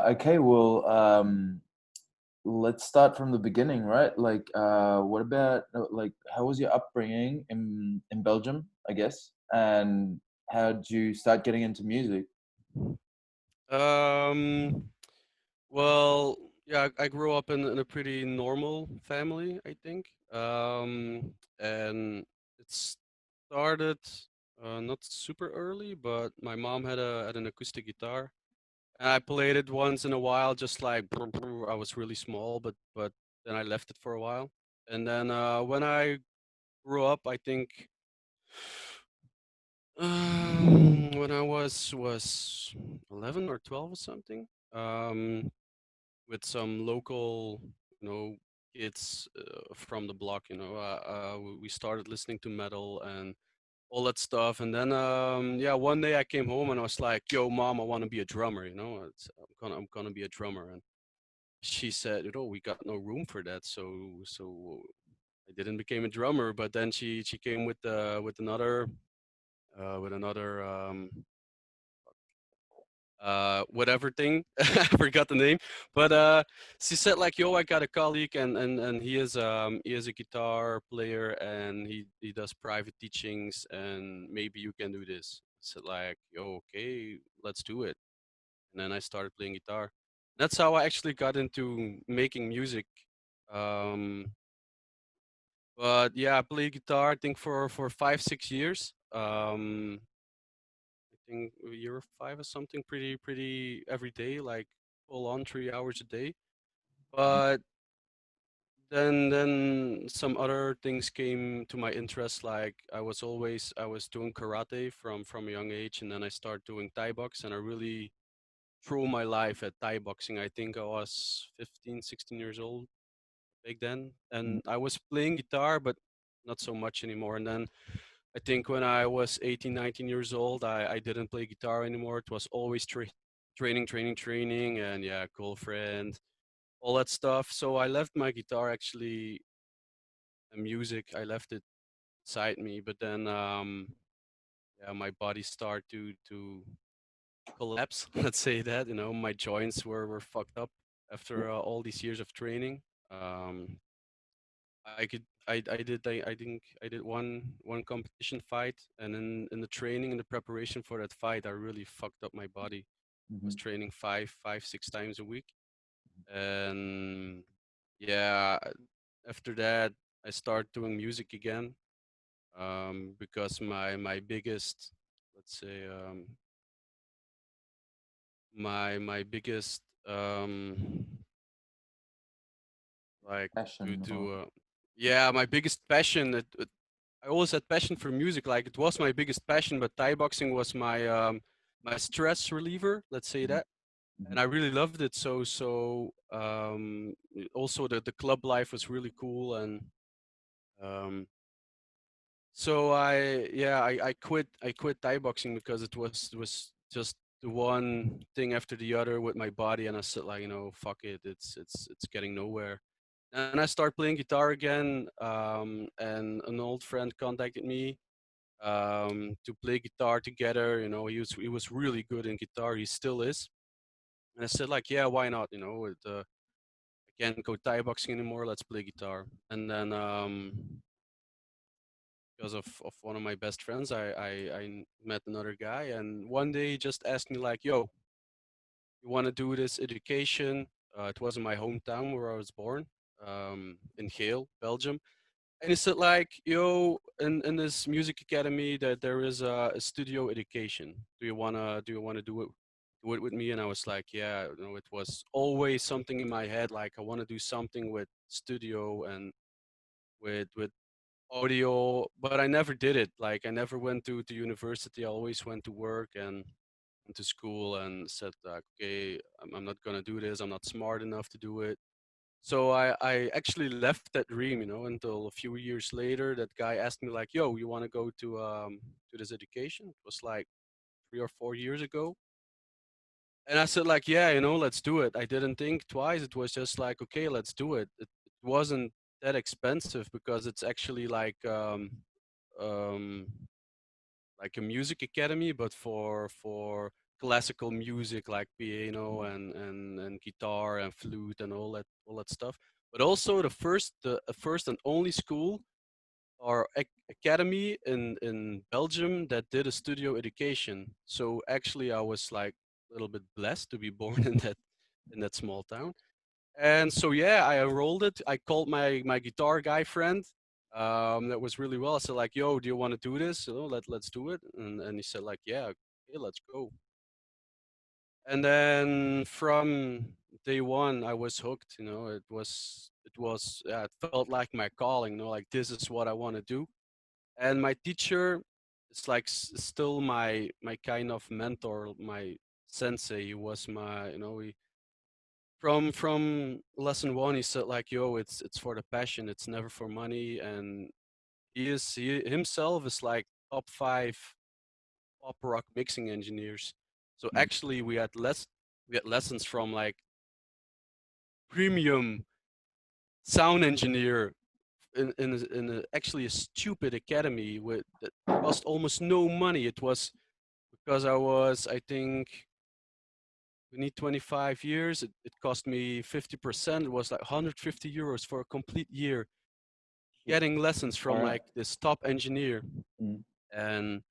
Okay, well, let's start from the beginning, right? Like, what about like how was your upbringing in Belgium, I guess, and how did you start getting into music? Um, well, yeah, I grew up in a pretty normal family, I think. And it started not super early, but my mom had an acoustic guitar, and I played it once in a while, just like brr, brr. I was really small, but then I left it for a while, and then when I grew up, I think when I was 11 or 12 or something. Um, with some local, kids from the block. We started listening to metal and all that stuff. And then, yeah, one day I came home and I was like, "Yo, mom, I want to be a drummer. I'm gonna be a drummer." And she said, we got no room for that, so I didn't become a drummer. But then she came with another whatever thing. I forgot the name, but she said like, "Yo, I got a colleague, and he is a guitar player, and he does private teachings, and maybe you can do this." I said like, "Yo, okay, let's do it." And then I started playing guitar. That's how I actually got into making music. Um, but yeah, I played guitar I think for 5 6 years. I think a year or five or something, pretty every day, like full on 3 hours a day. But then some other things came to my interest. Like I was doing karate from a young age, and then I started doing Thai box, and I really threw my life at Thai boxing. I think I was 15, 16 years old back then, Mhm. and I was playing guitar, but not so much anymore. And then I think when I was 18, 19 years old, I didn't play guitar anymore. It was always training, and yeah, girlfriend, all that stuff. So I left my guitar actually, and music. I left it beside me, but then yeah, my body started to collapse. Let's say that. My joints were fucked up after all these years of training. Um, I could I think I did one competition fight, and in the training in the preparation for that fight I really fucked up my body. I was Mhm. training five 6 times a week, and yeah, after that I started doing music again, because my biggest, let's say, my biggest, like, Passion or yeah, my biggest passion. I always had passion for music. Like, it was my biggest passion, but Thai boxing was my stress reliever. Let's say Mhm. that, and Mhm. I really loved it. Also the club life was really cool, and um, so I quit Thai boxing because it was just the one thing after the other with my body, and I said like, fuck it, it's getting nowhere. And I started playing guitar again, and an old friend contacted me to play guitar together. He was really good in guitar. He still is. And I said like, yeah, why not? I can't go Thai boxing anymore. Let's play guitar. And then because of one of my best friends, I met another guy, and one day he just asked me like, yo, you want to do this education? It was in my hometown where I was born, in Geel, Belgium. And he said like, yo, in this music academy that there is a studio education. Do you wanna do it with me? And I was like, yeah, it was always something in my head, like I want to do something with studio and with audio, but I never did it. Like, I never went to university. I always went to work and went to school and said like, okay, I'm not gonna do this. I'm not smart enough to do it. So I actually left that dream, until a few years later. That guy asked me like, "Yo, you want to go to this education?" It was like 3 or 4 years ago, and I said like, "Yeah, let's do it." I didn't think twice. It was just like, "Okay, let's do it." It wasn't that expensive because it's actually um, like a music academy, but for classical music like piano and guitar and flute and all that stuff. But also the first and only school or academy in Belgium that did a studio education. So actually, I was like a little bit blessed to be born in that small town. And so yeah, I enrolled it. I called my guitar guy friend. That was really well. I said like, "Yo, do you want to do this? Let's do it." And he said like, "Yeah, okay, let's go." And then from day one, I was hooked. It was yeah, it felt like my calling. Like this is what I want to do. And my teacher is like still my kind of mentor, my sensei. He was my from lesson one, he said like, "Yo, it's for the passion. It's never for money." And he himself is like top five pop rock mixing engineers. So Mm. actually, we had lessons from like premium sound engineer actually a stupid academy with that cost almost no money. It was because I think we need 25 years. It cost me 50%. It was like 150 euros for a complete year Shit. getting lessons All from right. like this top engineer. Mm. And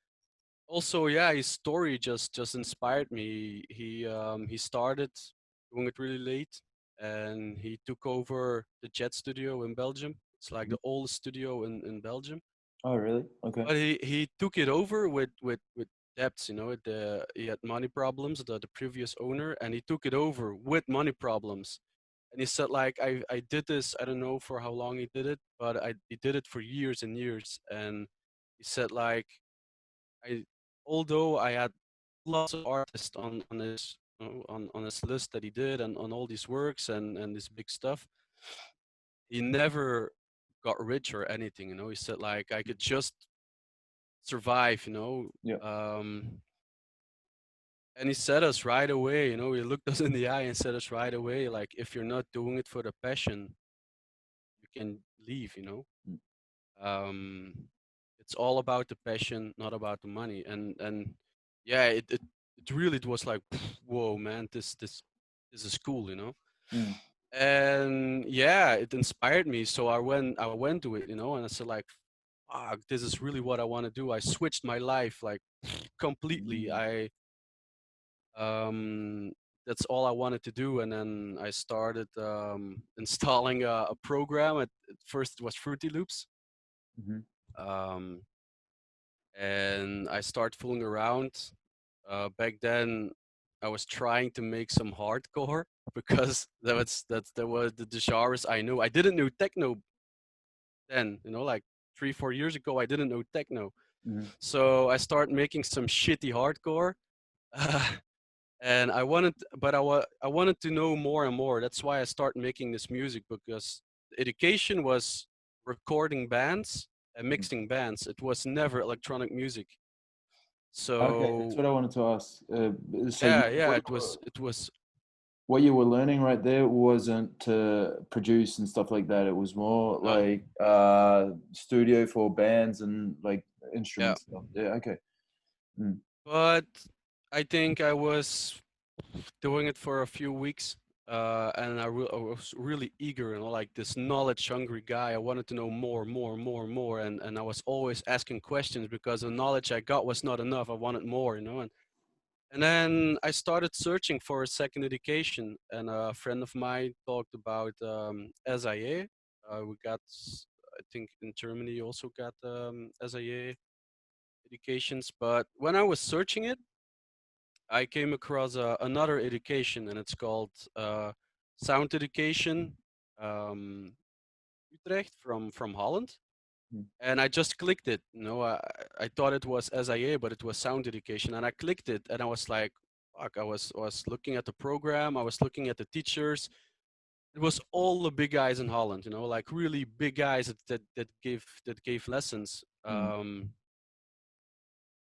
also, yeah, his story just inspired me. He started doing it really late, and he took over the Jet Studio in Belgium. It's like Mhm. the oldest studio in Belgium. Oh, really? Okay. But he took it over with debts. He had money problems, the previous owner, and he took it over with money problems. And he said like, I did this. I don't know for how long he did it, but he did it for years and years. And he said like, I although I had lots of artists on his on his list that he did and on all these works and this big stuff, he never got rich or anything. He said like, I could just survive. Yeah. And he said us right away. He looked us in the eye and said us right away, like, if you're not doing it for the passion, you can leave. Mm. Um, it's all about the passion, not about the money. And yeah, it really was like, whoa, man, this is cool. Mm. And yeah, it inspired me. So I went to it, and I said like, fuck, this is really what I want to do. I switched my life like completely. Mm. Um that's all I wanted to do. And then I started installing a program. At first it was Fruity Loops. Mhm. um and I started fooling around. Back then I was trying to make some hardcore because that was the genres I knew. I didn't know techno then, like 3-4 years ago I didn't know techno. Mhm. So I started making some shitty hardcore. And I wanted to know more and more. That's why I started making this music, because the education was recording bands and Mhm. mixing bands. It was never electronic music. Okay, that's So what I wanted to ask. So yeah, yeah, it was what you were learning right there wasn't to produce and stuff like that. It was more no, like studio for bands and like yeah. instrument stuff. Yeah. Okay. Mm. But I think I was doing it for a few weeks, and I was really eager, like this knowledge-hungry guy. I wanted to know more, more, more, more, and I was always asking questions because the knowledge I got was not enough. I wanted more, and then I started searching for a second education, and a friend of mine talked about SIA. We got, I think, in Germany you also got SIA educations, but when I was searching it, I came across another education, and it's called Sound Education um, Utrecht from Holland. Mm. And I just clicked it. I thought it was SIA, but it was Sound Education. And I clicked it, and I was like, fuck, I was looking at the program, I was looking at the teachers. It was all the big guys in Holland, like really big guys that gave lessons. Mm.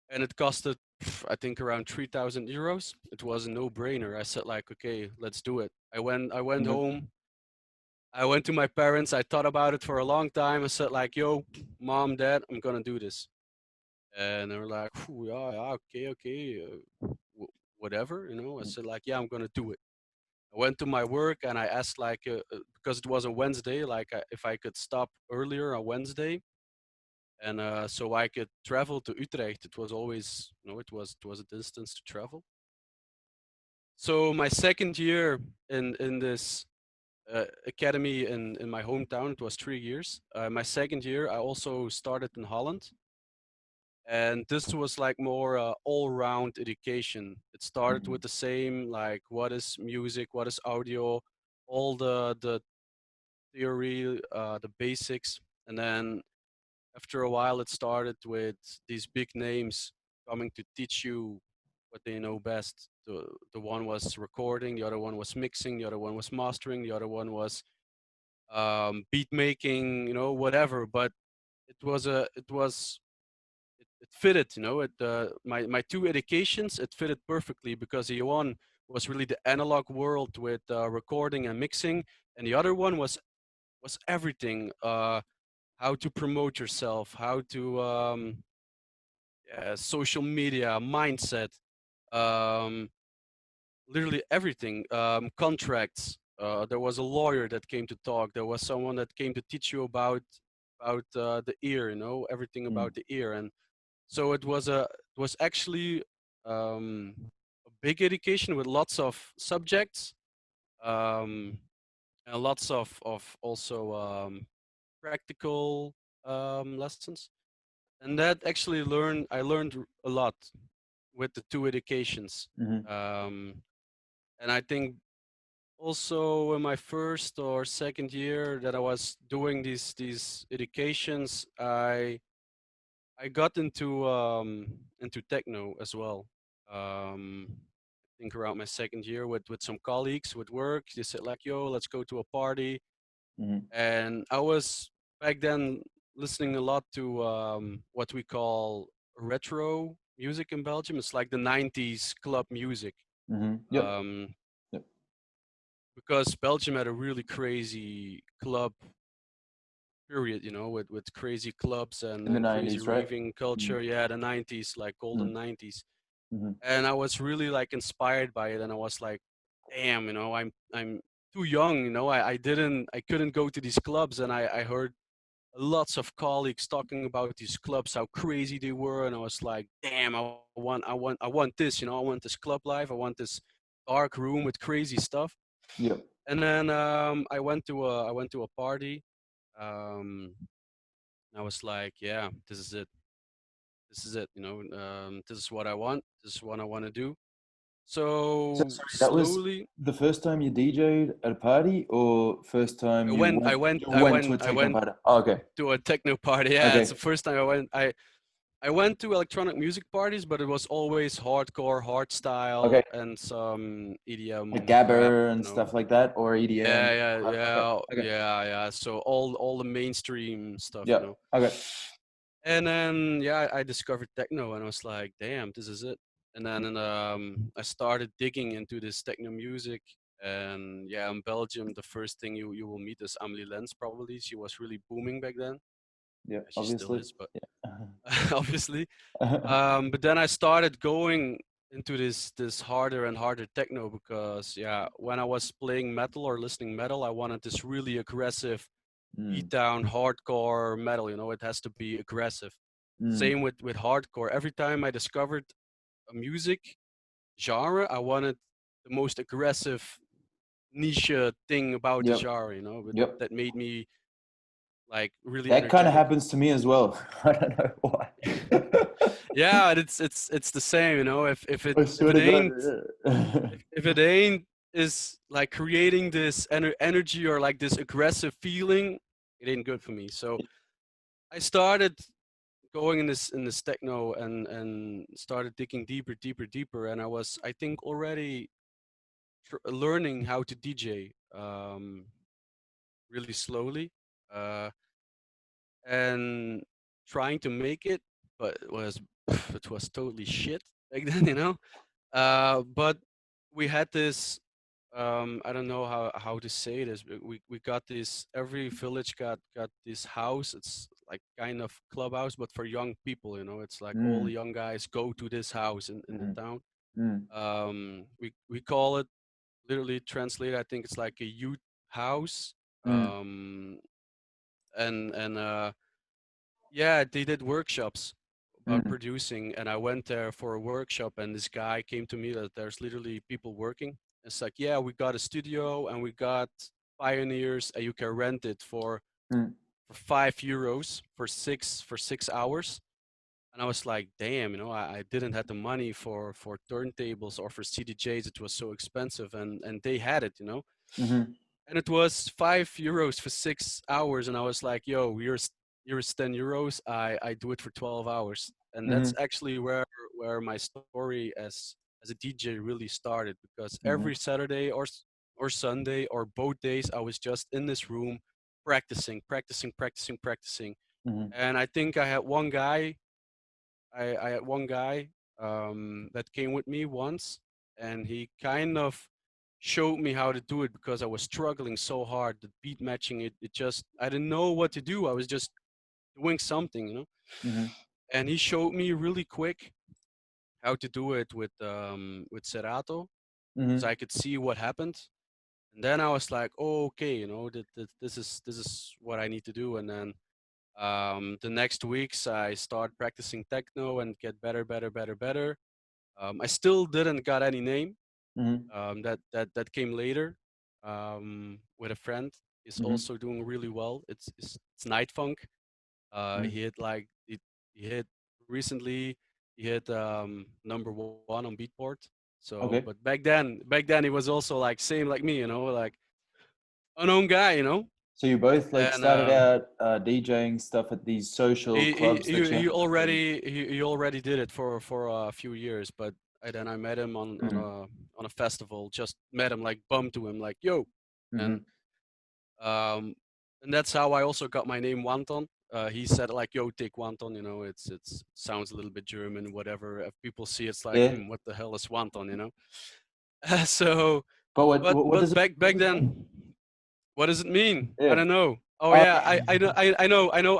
And it costed, I think, around 3,000 euros. It was a no-brainer. I said like, okay, let's do it. I went Okay. home. I went to my parents. I thought about it for a long time. I said like, "Yo, mom, dad, I'm gonna do this." And they were like, "Phew, yeah, yeah, okay, okay, whatever." I Mm, said like, "Yeah, I'm gonna do it." I went to my work and I asked like, because it was a Wednesday, like if I could stop earlier on Wednesday, and so I could travel to Utrecht. It was always, it was a distance to travel. So my second year in this academy in my hometown, it was 3 years. My second year, I also started in Holland, and this was like more all-round education. It started with mhm, the same, like what is music, what is audio, all the theory, the basics, and then after a while, it started with these big names coming to teach you what they know best. The one was recording, the other one was mixing, the other one was mastering, the other one was beat making, whatever. But it fitted, my two educations, it fitted perfectly because the one was really the analog world with recording and mixing, and the other one was everything. How to promote yourself, how to social media, mindset, um, literally everything. Contracts. There was a lawyer that came to talk. There was someone that came to teach you about the ear. Everything mm, about the ear. And so it was actually a big education with lots of subjects, um, and lots of also practical lessons. And that actually I learned a lot with the two educations. mhm, um, and I think also in my first or second year that I was doing these educations, I got into techno as well. I think around my second year with some colleagues with work, they said like, "Yo, let's go to a party." mhm, And I was back then listening a lot to what we call retro music in Belgium. It's like the 90s club music. mhm. Yep. Um, Yep. because Belgium had a really crazy club period, with crazy clubs In the and crazy 90s, right? raving Mm, culture. Yeah, the 90s, like mm, golden 90s. mhm. And I was really like inspired by it. And I was like, damn, I'm too young, I couldn't go to these clubs. And I heard lots of colleagues talking about these clubs, how crazy they were, and I was like, damn, I want this, I want this club life, I want this dark room with crazy stuff. Yep. And then I went to a party. Um, I was like, yeah, this is it, this is what I want, this is what I want to do. So So sorry, that was slowly, the first time you DJ'd at a party, or first time I you went, I went went, you I went to went, a I techno went party? Oh, okay. to a techno party. Yeah, it's the Okay. first time I went. I went to electronic music parties, but it was always hardcore, hardstyle, Okay. and some Like EDM crap. Gabber and stuff like that, or Yeah, EDM. yeah, Okay. yeah, Okay. yeah, yeah. So all the mainstream stuff. Yeah. Okay. And then yeah, I discovered techno, and I was like, damn, this is it. And then I started digging into this techno music. And yeah, in Belgium, the first thing you will meet is Amelie Lens. Probably she was really booming back then. Yeah. She still Obviously. is, but Yeah. obviously. But then I started going into this harder and harder techno because yeah, when I was playing metal or listening metal, I wanted this really aggressive Mm, beat down hardcore metal. It has to be aggressive. mm. Same with hardcore. Every time I discovered a music genre, I wanted the most aggressive niche thing about the Yep. genre. Yep. That made me like really That kind of energetic. happens to me as well. I don't know why. Yeah, it's the same, if it I if swear it to God. ain't Yeah. if it ain't is like creating this energy or like this aggressive feeling, it ain't good for me. So I started going in this techno and started digging deeper, deeper, deeper, and I was, I think, already learning how to DJ really slowly, uh, and trying to make it, but it was totally shit back then. But we had this. I don't know how to say this, but we got this. Every village got this house. It's like kind of clubhouse, but for young people. You know, it's like all the Mm, young guys go to this house in the mm, town. mm, We call it, literally translate, I think it's like a youth house. mm, Um, and yeah, they did workshops about mm, producing, and I went there for a workshop, and this guy came to me that there's literally people working. It's like, yeah, we got a studio and we got pioneers, and you can rent it mm, for €5 for 6 hours. And I was like, damn, I didn't have the money for turntables or for CDJs. It was so expensive, and they had it, mhm, and it was €5 for 6 hours, and I was like, yo, here's €10. I do it for 12 hours, and that's mhm, actually where my story as a DJ really started, because mhm, every Saturday or Sunday or both days I was just in this room practicing, practicing, practicing, practicing. mhm, And I think I had one guy that came with me once, and he kind of showed me how to do it, because I was struggling so hard. The beat matching, it just, I didn't know what to do. I was just doing something. mhm, And he showed me really quick how to do it with Serato, because mhm, I could see what happened. And then I was like, oh, okay, this is what I need to do. And then the next weeks I start practicing techno and get better, better, better, better. I still didn't got any name. mhm, That came later, with a friend. He's mhm, also doing really well. It's Night Funk. mhm. He hit like he hit recently. He hit #1 on Beatport. So, Okay. but back then he was also like same like me, like unknown guy. So you both like And started out DJing stuff at these social he he clubs that he you he had in. already he already did it for a few years, but then I met him Mm, on a festival. Just met him, like bumped to him, like yo, and mhm. um and that's how I also got my name Wanton. He said like yo, take Wanton. It's sounds a little bit German, whatever. If people see it's like, Yeah. what the hell is Wanton? So, But what but does it back then, what does it mean? I yeah. don't know. Oh Uh, yeah, I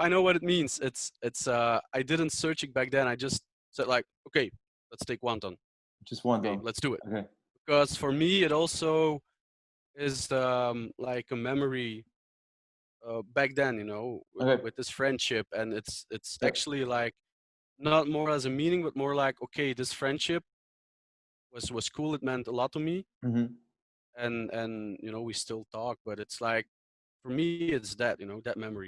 know what it means. It's I didn't search it back then. I just said like, okay, let's take Wanton. just one Okay, though. let's do it. Okay. Because for me, it also is like a memory back then, Okay. with this friendship, and it's Yep. actually like not more as a meaning, but more like, okay, this friendship was cool. It meant a lot to me, Mhm. and we still talk. But it's like, for me, it's that memory.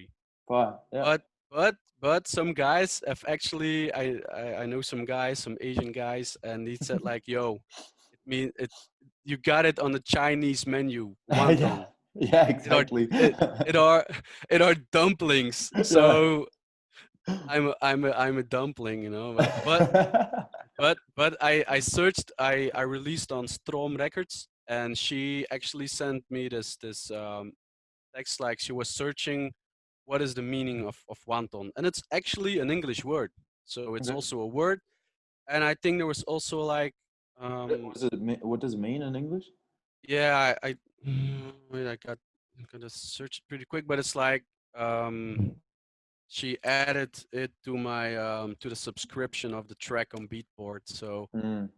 Fine. Yeah. But but some guys have actually, I know some guys, some Asian guys, and he said like, yo, it you got it on the Chinese menu, Yeah. wonton. Yeah. It are Exactly. it it are it are dumplings. Yeah. So I'm a dumpling, but I searched, I released on Strom Records, and she actually sent me this text, like she was searching what is the meaning of wonton, and it's actually an English word, so it's Okay. also a word. And I think there was also like, What um does it mean? What does it mean in English? yeah, I wait, I'm gonna search it pretty quick, but it's like, um she added it to the subscription of the track on Beatport. So, Mm.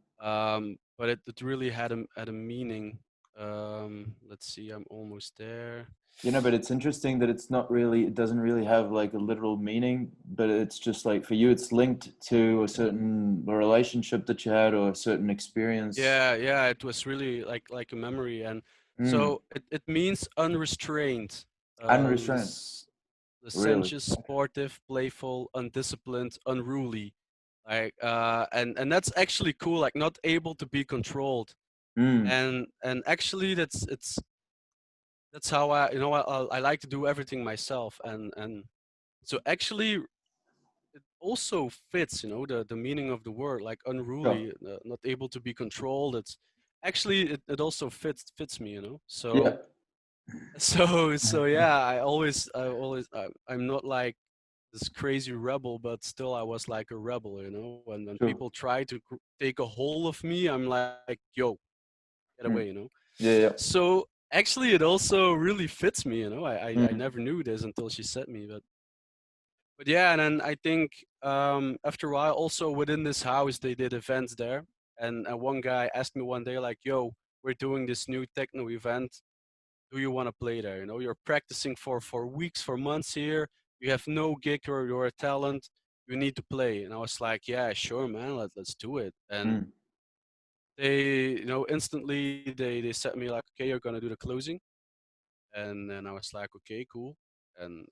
but it really had a meaning. Let's see, I'm almost there. But it's interesting that it's not really, it doesn't really have like a literal meaning, but it's just like for you, it's linked to a certain relationship that you had or a certain experience. Yeah, yeah, it was really like a memory. And Mm. so it means unrestrained, Unrestrained, really. licentious, sportive, playful, undisciplined, unruly. Like, and that's actually cool. Like, not able to be controlled. Mm. And actually, that's how I like to do everything myself. And so actually, it also fits, the meaning of the word, like Sure. unruly, not able to be controlled. It's actually, it also fits me, Yeah. so so yeah, I'm not like this crazy rebel, but still I was like a rebel, and when Sure. people try to take a hold of me, I'm like, yo, get away, Mm. Yeah, yeah. So actually, it also really fits me. I Mm, never knew this until she said me, but yeah, and then I think after a while, also within this house, they did events there, and one guy asked me one day like, "Yo, we're doing this new techno event. Do you want to play there? You're practicing for weeks, for months here. You have no gig or you're a talent. You need to play." And I was like, "Yeah, sure, man. Let's do it." And mm, they, instantly they said me like, "Okay, you're gonna do the closing." And then I was like, "Okay, cool." And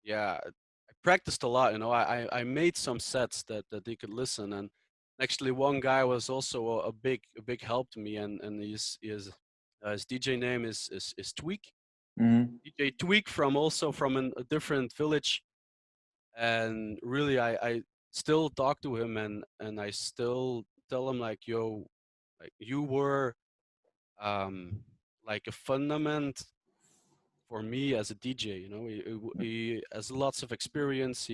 yeah, I practiced a lot. I made some sets that they could listen. And actually, one guy was also a big help to me. And his DJ name is Tweak. mm, DJ Tweak from a different village. And really, I still talk to him, and I still tell him like, "Yo, like you were like a fundament for me as a DJ." He has lots of experience.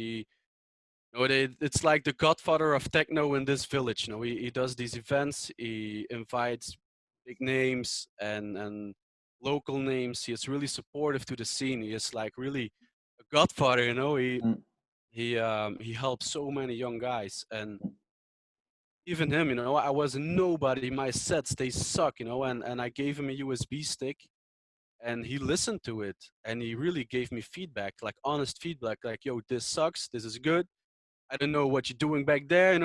It's like the godfather of techno in this village. He does these events. He invites big names and local names. He is really supportive to the scene. He is like really a godfather. mm, He helps so many young guys. And even him, I was a nobody. My sets, they suck. And I gave him a USB stick, and he listened to it, and he really gave me feedback, like honest feedback, like, "Yo, this sucks, this is good. I don't know what you're doing back there,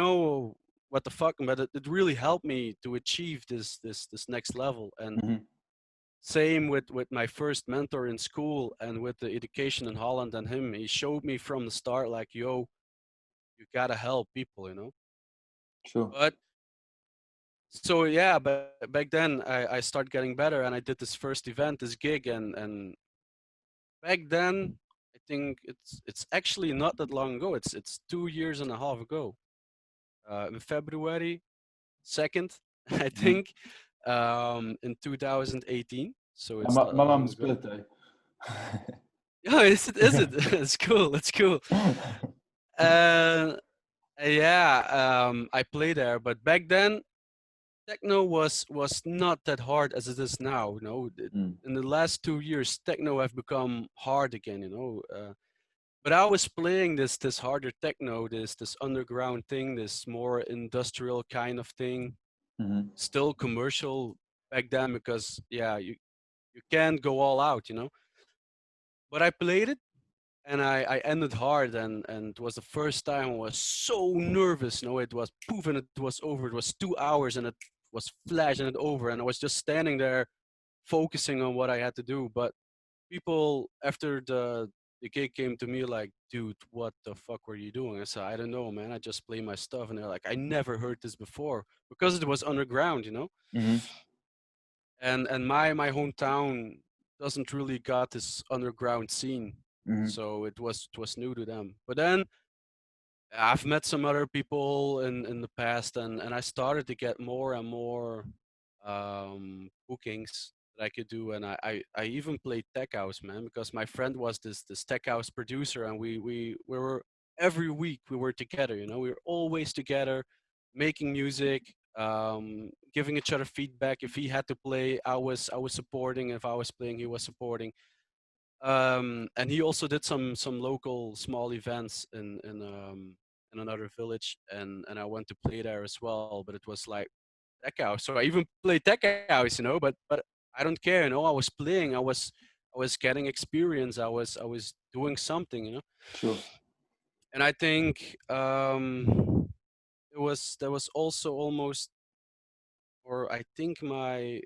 what the fuck." But it really helped me to achieve this next level. And mhm. same with my first mentor in school, and with the education in Holland, and him, he showed me from the start like, "Yo, you gotta help people." Sure. But so yeah, but back then I started getting better, and I did this first event, this gig. And back then, I think it's actually not that long ago. It's 2 years and a half ago. In February 2nd, I Mhm. think, in 2018. So My, it's not my that long mum's ago. birthday. Yeah, is it? Is it? It's cool. It's cool. Uh, yeah, I play there, but back then techno was not that hard as it is now. Mm, In the last 2 years, techno have become hard again. But I was playing this harder techno, this underground thing, this more industrial kind of thing, mhm, still commercial back then, because yeah, you can't go all out. But I played it, and I ended hard, and it was the first time I was so nervous. It was poof, and it was over. It was 2 hours, and it was flashing it over, and I was just standing there focusing on what I had to do. But people after the gig came to me like, "Dude, what the fuck were you doing?" I said, "I don't know, man. I just play my stuff." And they're like, "I never heard this before," because it was underground. mhm, And my hometown doesn't really got this underground scene, mhm, so it was new to them. But then I've met some other people in the past, and I started to get more and more bookings that I could do. And I even played tech house, man, because my friend was this tech house producer, and we were every week we were together. We were always together, making music, giving each other feedback. If he had to play, I was supporting. If I was playing, he was supporting. And he also did some local small events in another village, and I went to play there as well. But it was like tech house, so I even played tech house, but I don't care. I was playing, I was getting experience, I was doing something. sure. And I think there was also almost, or I think my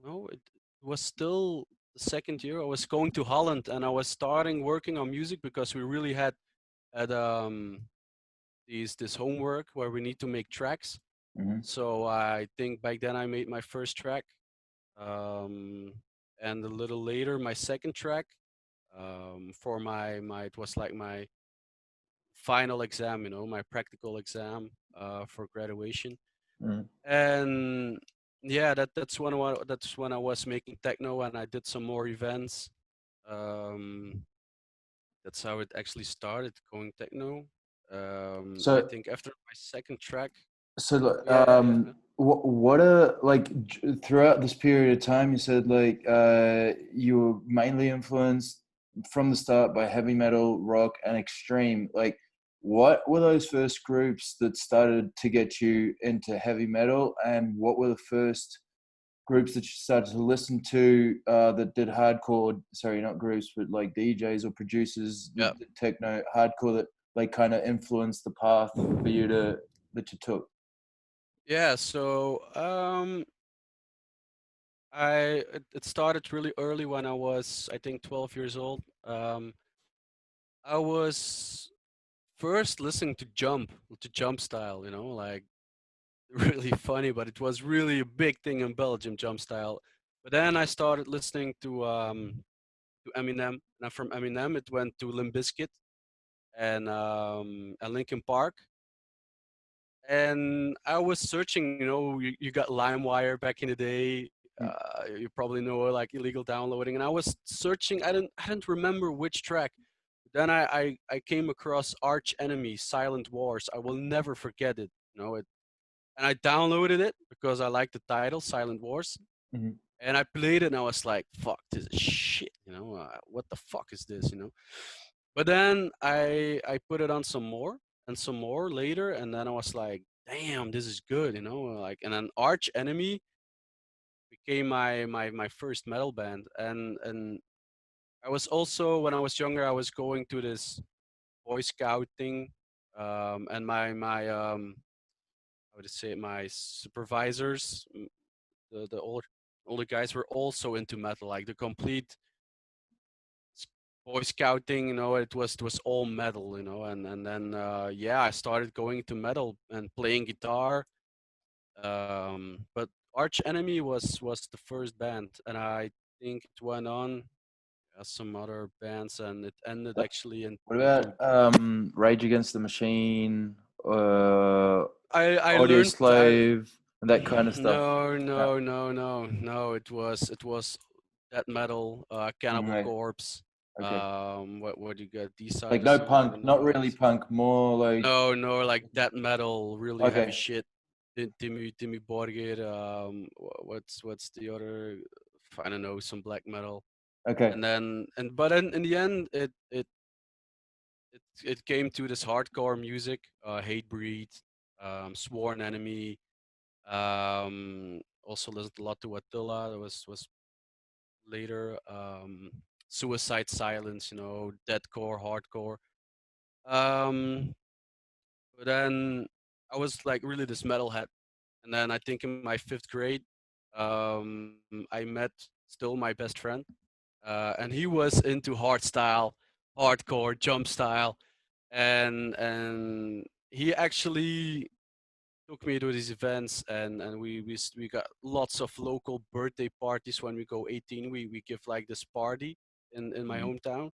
no, it was still the second year. I was going to Holland, and I was starting working on music, because we really had this homework where we need to make tracks. Mhm, So I think back then I made my first track, um, and a little later my second track, for my it was like my final exam, my practical exam for graduation. mhm. And yeah, that's when I was making techno, and I did some more events. Um, that's how it actually started going techno. I So think after my second track. So, Yeah, yeah, yeah. what a like throughout this period of time, you said like you were mainly influenced from the start by heavy metal, rock, and extreme. Like, what were those first groups that started to get you into heavy metal, and what were the first groups that you started to listen to that did hardcore? Sorry, not groups, but like DJs or producers Yeah. that did techno hardcore that like kind of influenced the path for you to that you took. Yeah, so it started really early when I was, I think, 12 years old. I was first listening to jump style, like really funny, but it was really a big thing in Belgium, jump style. But then I started listening to Eminem, and from Eminem it went to Limp Bizkit and Linkin Park. And I was searching, you got LimeWire back in the day. Mm, You probably know like illegal downloading, and I was searching. I didn't remember which track. Then I came across Arch Enemy, Silent Wars. I will never forget it. And I downloaded it because I liked the title, Silent Wars. mhm, And I played it, and I was like, "Fuck, this is shit." What the fuck is this? But then I put it on some more and some more later, and then I was like, "Damn, this is good." Like, and then Arch Enemy became my first metal band, and I was also, when I was younger, I was going to this Boy Scout thing, and my how would I say it, my supervisors, the older guys were also into metal, like the complete s- Boy Scouting. It was all metal, and then yeah, I started going to metal and playing guitar. But Arch Enemy was the first band, and I think it went on some other bands, and it ended uh, actually what into. about Rage Against the Machine, uh, I Audio learned I Slave, and that kind of stuff? no, No. no, no, no, no. It was death metal, Cannibal Okay. Corpse. Okay. What do you got? Like no Deciders. I don't punk, know not what it really is. punk, more like No, no, like death metal, really heavy okay, shit. Timmy Borgir. What's the other? I don't know, some black metal. okay. But in the end, it came to this hardcore music, Hatebreed, Sworn Enemy. Also listened a lot to Attila. That was later. Suicide Silence, deathcore, hardcore. Um, but then I was like really this metalhead, and then I think in my fifth grade, I met still my best friend, and he was into hardstyle, hardcore, jump style, and he actually took me to these events, and we got lots of local birthday parties. When we go 18, we give like this party in my Mhm. hometown,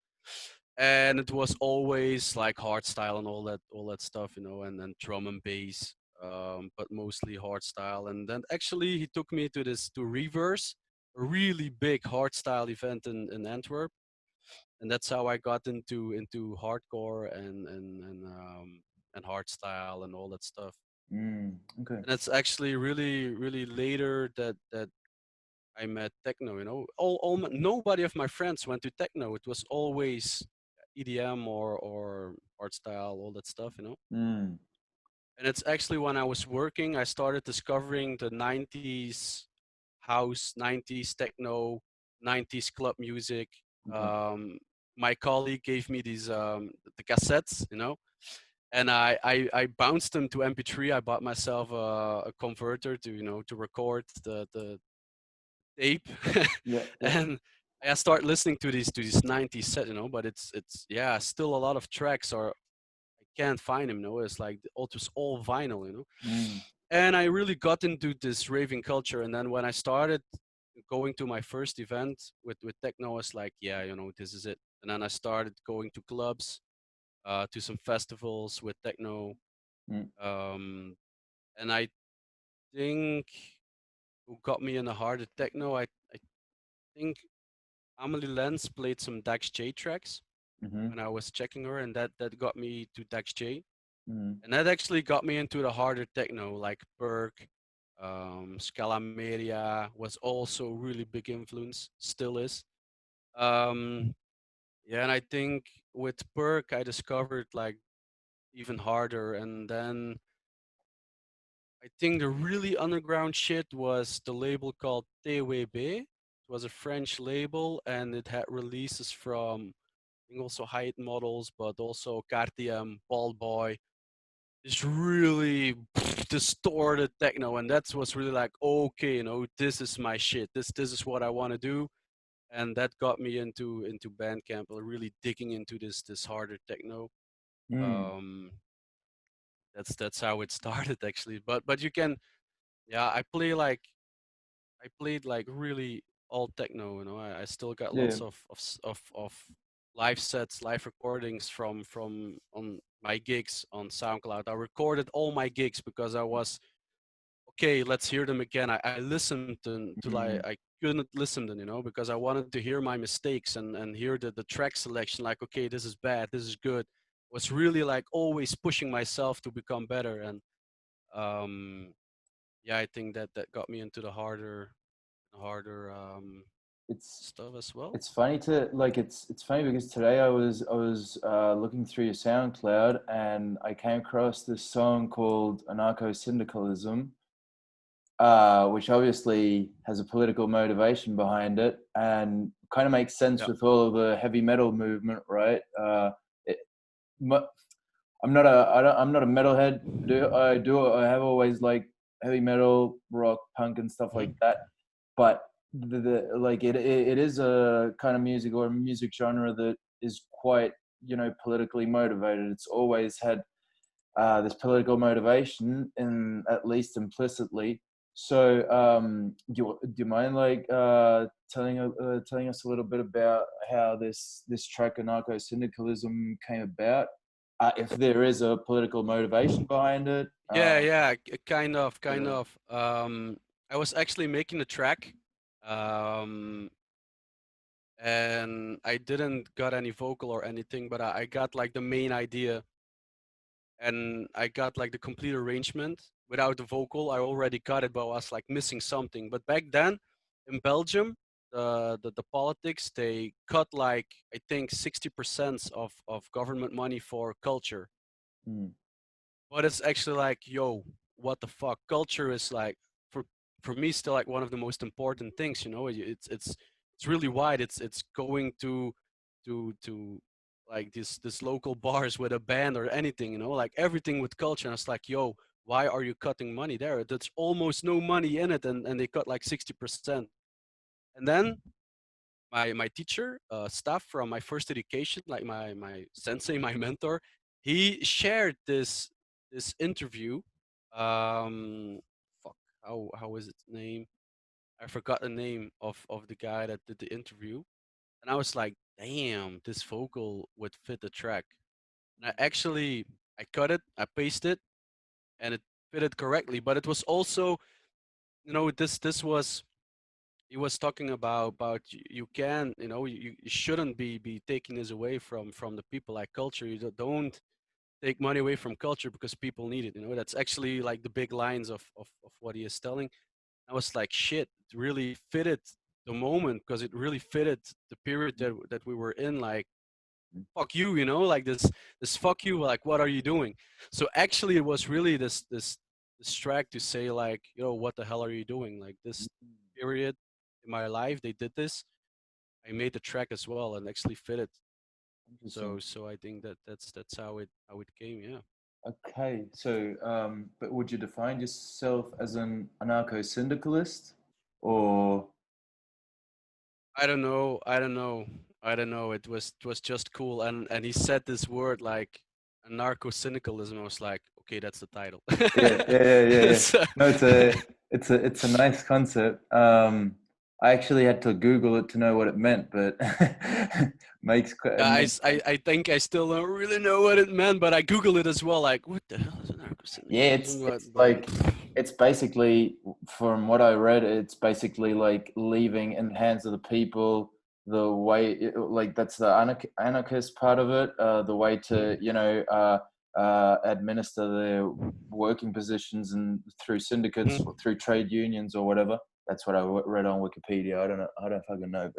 and it was always like hard style and all that stuff, and drum and bass, but mostly hard style. And then actually he took me to Reverse, a really big hard style event in Antwerp, and that's how I got into hardcore and hard style and all that stuff. Okay. And it's actually really, really later that I met techno. Nobody of my friends went to techno. It was always EDM or art style, all that stuff. Mm. And it's actually when I was working, I started discovering the 90s house, 90s techno, 90s club music. Okay. Um, my colleague gave me these the cassettes, and I bounced them to MP3. I bought myself a converter to record the tape, Yeah. Yeah. and I start listening to these 90s set, but it's yeah, still a lot of tracks are I can't find them. It's like it's all vinyl. Mm. And I really got into this raving culture, and then when I started going to my first event with techno, I was like, yeah, this is it. And then I started going to clubs, to some festivals with techno. Mm. Um, and I think who got me in the heart of techno, I think Amelie Lenz played some Dax J tracks Mm-hmm. when I was checking her, and that got me to Dax J. Mm, and that actually got me into the harder techno, like Perk, Scala Media was also really big influence, still is. Um, yeah, and I think with Perk, I discovered like even harder, and then I think the really underground shit was the label called TWB. It was a French label, and it had releases from I think also Height Models, but also KTM, Ball Boy. It's really distorted techno, and that's what's really like, okay, this is my shit. This is what I want to do, and that got me into Bandcamp, really digging into this harder techno. mm, Um, that's how it started actually. But you can, yeah, I played like really all techno. I still got yeah. lots of live sets, live recordings from on my gigs on SoundCloud. I recorded all my gigs because I was okay. Let's hear them again. I listened to like Mm, I couldn't listen to them, because I wanted to hear my mistakes and hear the track selection. Like, okay, this is bad, this is good. Was really like always pushing myself to become better, and um, yeah, I think that got me into the harder it's stuff as well. it's funny to like it's funny because today I was looking through your SoundCloud and I came across this song called Anarcho Syndicalism, which obviously has a political motivation behind it and kind of makes sense Yeah. with all of the heavy metal movement, right? It, I'm not a I'm not a metalhead. I have always like heavy metal, rock, punk, and stuff like Hmm. that. But like it is a kind of music or a music genre that is quite politically motivated. It's always had this political motivation, in at least implicitly. So, do you mind like telling us a little bit about how this track anarcho syndicalism came about? If there is a political motivation behind it. Yeah, yeah, kind Yeah. of. I was actually making a track, um, and I didn't got any vocal or anything, but I got like the main idea, and I got like the complete arrangement without the vocal. I already got it, but I was like missing something. But back then, in Belgium, the politics they cut like I think 60% of government money for culture. Mm, But it's actually like, yo, what the fuck? Culture is like for for me still like one of the most important things. It's really wide. It's going to like this local bars with a band or anything. Like everything with culture. And it's like, yo, why are you cutting money there? There's almost no money in it, and they cut like 60%. And then my teacher, staff from my first education, like my sensei, my mentor, he shared this interview. Um, fuck, how is its name? I forgot the name of the guy that did the interview, and I was like, damn, this vocal would fit the track. And I cut it, I pasted it, and it fitted correctly. But it was also, this was he was talking about you can you shouldn't be taking this away from the people, like culture. You don't take money away from culture because people need it. That's actually like the big lines of what he is telling. I was like, shit, it really fitted the moment because it really fitted the period that we were in. Like, fuck you, like this fuck you, like, what are you doing? So actually it was really this track to say like, what the hell are you doing? Like this period in my life they did this. I made the track as well and actually fit it. interesting. So I think that's how it came. Yeah. Okay, so but would you define yourself as an anarcho syndicalist, or I don't know. It was just cool, and he said this word like anarcho syndicalism. I was like, okay, that's the title. yeah, yeah, yeah, yeah, yeah. So, No, it's a nice concept. I actually had to Google it to know what it meant, but it yeah, makes sense. I think I still don't really know what it meant, but I Googled it as well. Like, what the hell is anarcho Yeah, syndicalism? it's But like it's basically, from what I read, it's basically like leaving in the hands of the people the way, like that's the anarchist part of it. The way to administer their working positions and through syndicates or Mhm. through trade unions or whatever. That's what I read on Wikipedia. I don't know. I don't fucking know,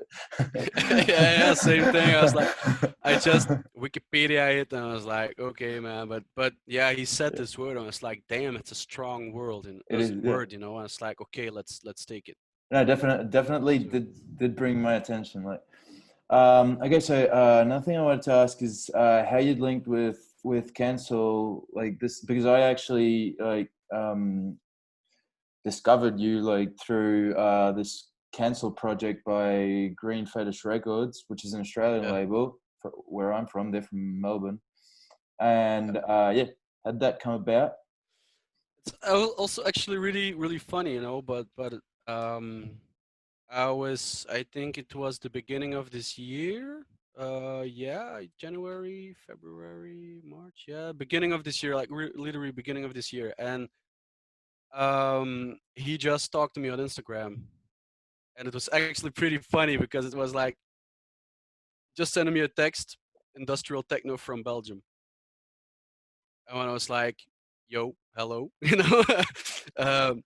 Yeah, same thing. I was like, but I just Wikipedia it, and I was like, okay, man. But yeah, he said yeah, this word, and it's like, damn, it's a strong word, and it is. Yeah. word, And it's like, okay, let's take it. No, definitely So did bring my attention. Like, okay, so another thing I wanted to ask is how you linked with cancel like this, because I actually like discovered you like through this cancel project by Green Fetish Records, which is an Australian yeah, label for where I'm from. They're from Melbourne, yeah. and yeah, how'd that come about? It's also actually really funny, But um, I think it was the beginning of this year. Yeah, January, February, March. Yeah, beginning of this year, like literally beginning of this year. And he just talked to me on Instagram, and it was actually pretty funny because it was like just sending me a text, industrial techno from Belgium, and when I was like, "Yo, hello," um,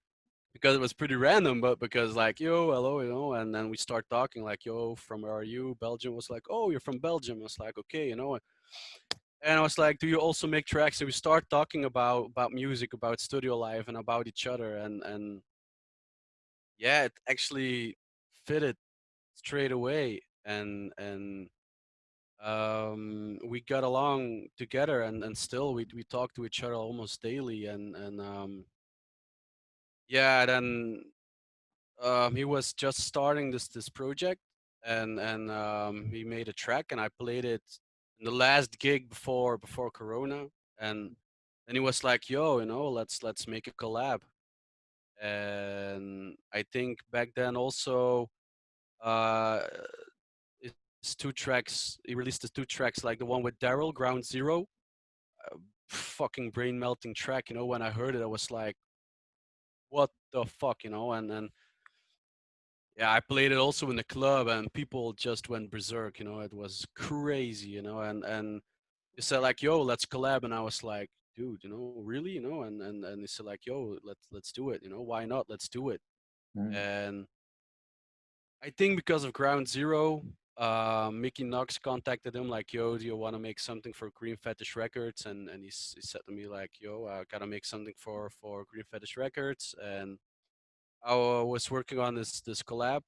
because it was pretty random, but because like, "Yo, hello," and then we start talking like, "Yo, from where are you?" Belgium was like, "Oh, you're from Belgium." I was like, "Okay," and I was like, "Do you also make tracks?" And we start talking about music, about studio life, and about each other, and yeah, it actually fitted straight away, and we got along together, and still we talk to each other almost daily, and yeah, then he was just starting this project, and he made a track, and I played it in the last gig before Corona, and then he was like, "Yo, let's make a collab." And I think back then also, uh, his two tracks, he released his two tracks, like the one with Daryl, Ground Zero, fucking brain melting track. When I heard it, I was like, "What the fuck," and yeah, I played it also in the club, and people just went berserk. It was crazy. And he said like, "Yo, let's collab," and I was like, "Dude, really?" And he said like, "Yo, let's do it. Why not? Let's do it." Mm, And I think because of Ground Zero, Mickey Knox contacted him like, "Yo, do you want to make something for Green Fetish Records?" And he said to me like, "Yo, I gotta make something for Green Fetish Records." And I was working on this collab.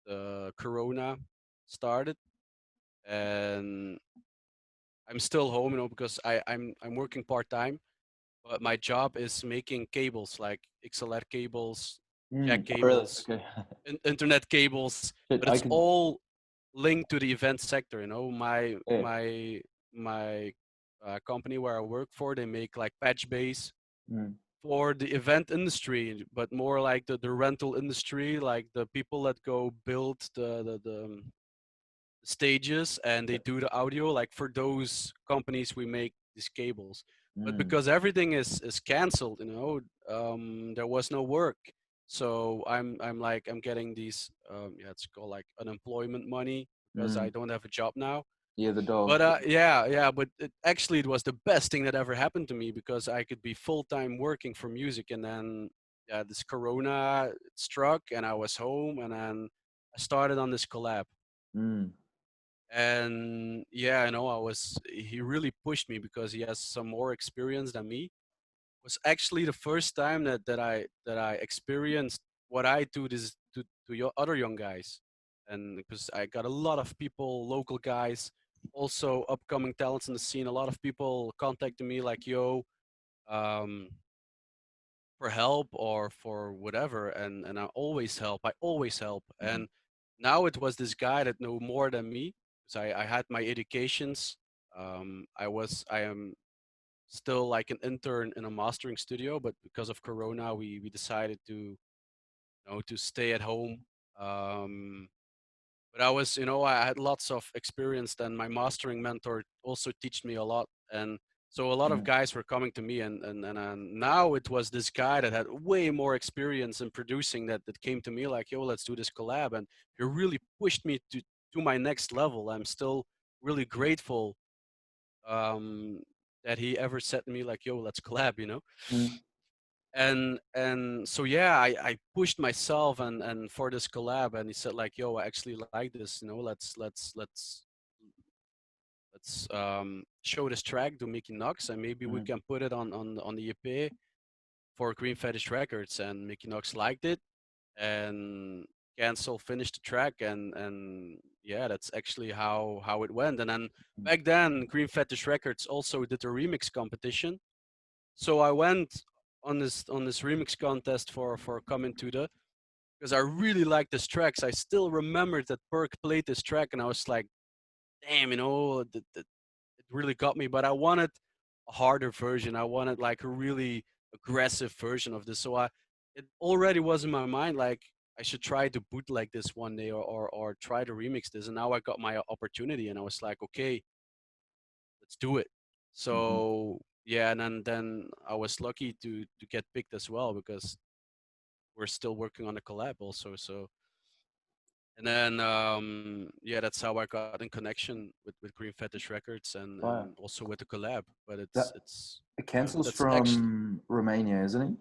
The Corona started, and I'm still home. Because I'm working part time, but my job is making cables like XLR cables, jack oh, really? cables, Okay. internet cables, Shit, but I it's can. all linked to the event sector. My Yeah. my my company where I work for, they make like patch bays Mm, for the event industry, but more like the rental industry, like the people that go build the stages and they yeah. do the audio. Like for those companies, we make these cables. But Mm, because everything is canceled, there was no work. So I'm getting these yeah, it's called like unemployment money because I mm. don't have a job now. Yeah, the dog. But yeah, but actually it was the best thing that ever happened to me because I could be full time working for music, and then yeah, this Corona struck, and I was home, and then I started on this collab, Mm, and yeah, he really pushed me because he has some more experience than me. It was actually the first time that I experienced what I do this to your other young guys, and because I got a lot of people, local guys, also upcoming talents in the scene. A lot of people contacted me like, "Yo, um, for help or for whatever," and I always help. I always help, mhm, and now it was this guy that knew more than me because I had my educations. I am still like an intern in a mastering studio, but because of Corona, we decided to stay at home. Um, but I had lots of experience. Then my mastering mentor also taught me a lot, and so a lot of mm, guys were coming to me, and now it was this guy that had way more experience in producing that came to me like, "Yo, let's do this collab," and he really pushed me to my next level. I'm still really grateful. that he ever said to me like, "Yo, let's collab," you know. Mm, And so yeah, I pushed myself and for this collab, and he said like, "Yo, I actually like this, you know. Let's show this track to Mickey Knox, and maybe we mm, can put it on the EP for Green Fetish Records." And Mickey Knox liked it, and Cancel finished the track, and yeah, that's actually how it went. And then mm, back then, Green Fetish Records also did a remix competition, so I went on this remix contest for Coming to the, because I really liked this tracks. I still remember that Perk played this track, and I was like, damn, you know, it really got me. But I wanted a harder version. I wanted like a really aggressive version of this. So it already was in my mind like I should try to bootleg this one day, or try to remix this. And now I got my opportunity, and I was like, okay, let's do it. mhm. So yeah, and then I was lucky to get picked as well, because we're still working on a collab also. So and then yeah, that's how I got in connection with Green Fetish Records, Fire. and also with the collab. But That it's Cancel's that's actually from Romania, isn't he?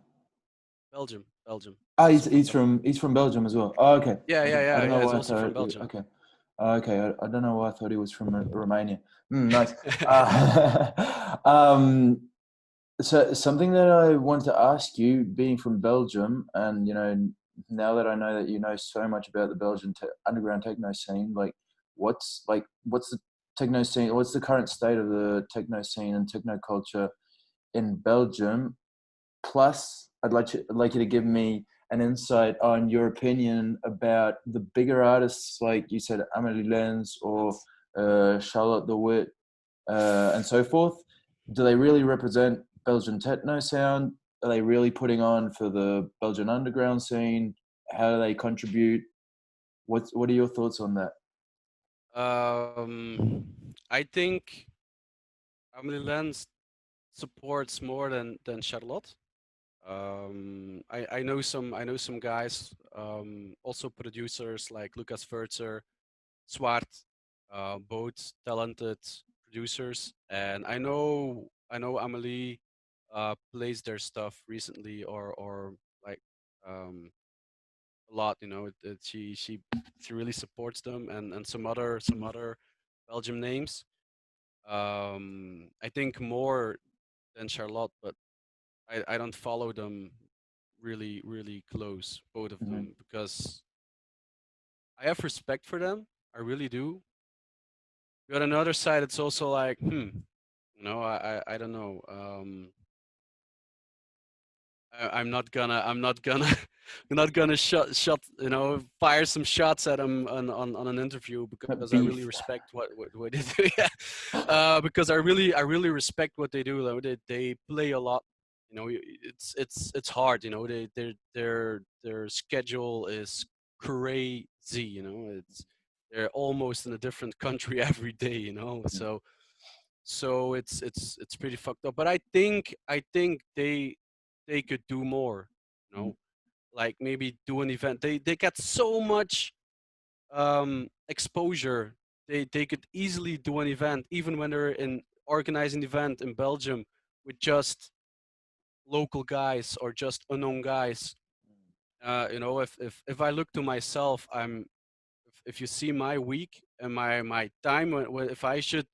Belgium. Oh, Also from he's from Belgium as well. Oh, okay. yeah, Okay. yeah, I yeah, don't know yeah. It's why I also from thought. Belgium. Okay. Oh, okay. I don't know why I thought he was from Romania. Nice. Um, so something that I want to ask you, being from Belgium, and now that I know that you know so much about the Belgian underground techno scene, what's the techno scene? What's the current state of the techno scene and techno culture in Belgium? Plus, I'd like you to give me an insight on your opinion about the bigger artists, like you said, Amelie Lenz or That's Charlotte de Witt, and so forth. Do they really represent Belgian techno sound? Are they really putting on for the Belgian underground scene? How do they contribute? What are your thoughts on that? I think Amelie Lens supports more than Charlotte. I know some guys, also producers like Lucas Verzer, Swart, both talented producers, and I know Amelie plays their stuff recently, or like um, a lot. You know, she really supports them, and some other Belgium names. I think more than Charlotte, but I don't follow them really close, both of Mm-hmm. them, because I have respect for them. I really do. But on the other side, it's also like, I don't know. I'm not gonna I'm not gonna fire some shots at him on an interview, because I really Beef. respect what they do. Yeah. Because I really respect what they do. Like, they play a lot. It's hard. Their schedule is crazy. They're almost in a different country every day. So it's pretty fucked up. But I think they could do more. You know, like maybe do an event. They get so much exposure. They could easily do an event, even when they're in organizing event in Belgium with just local guys or just unknown guys. If I look to myself, if you see my week and my time, if I should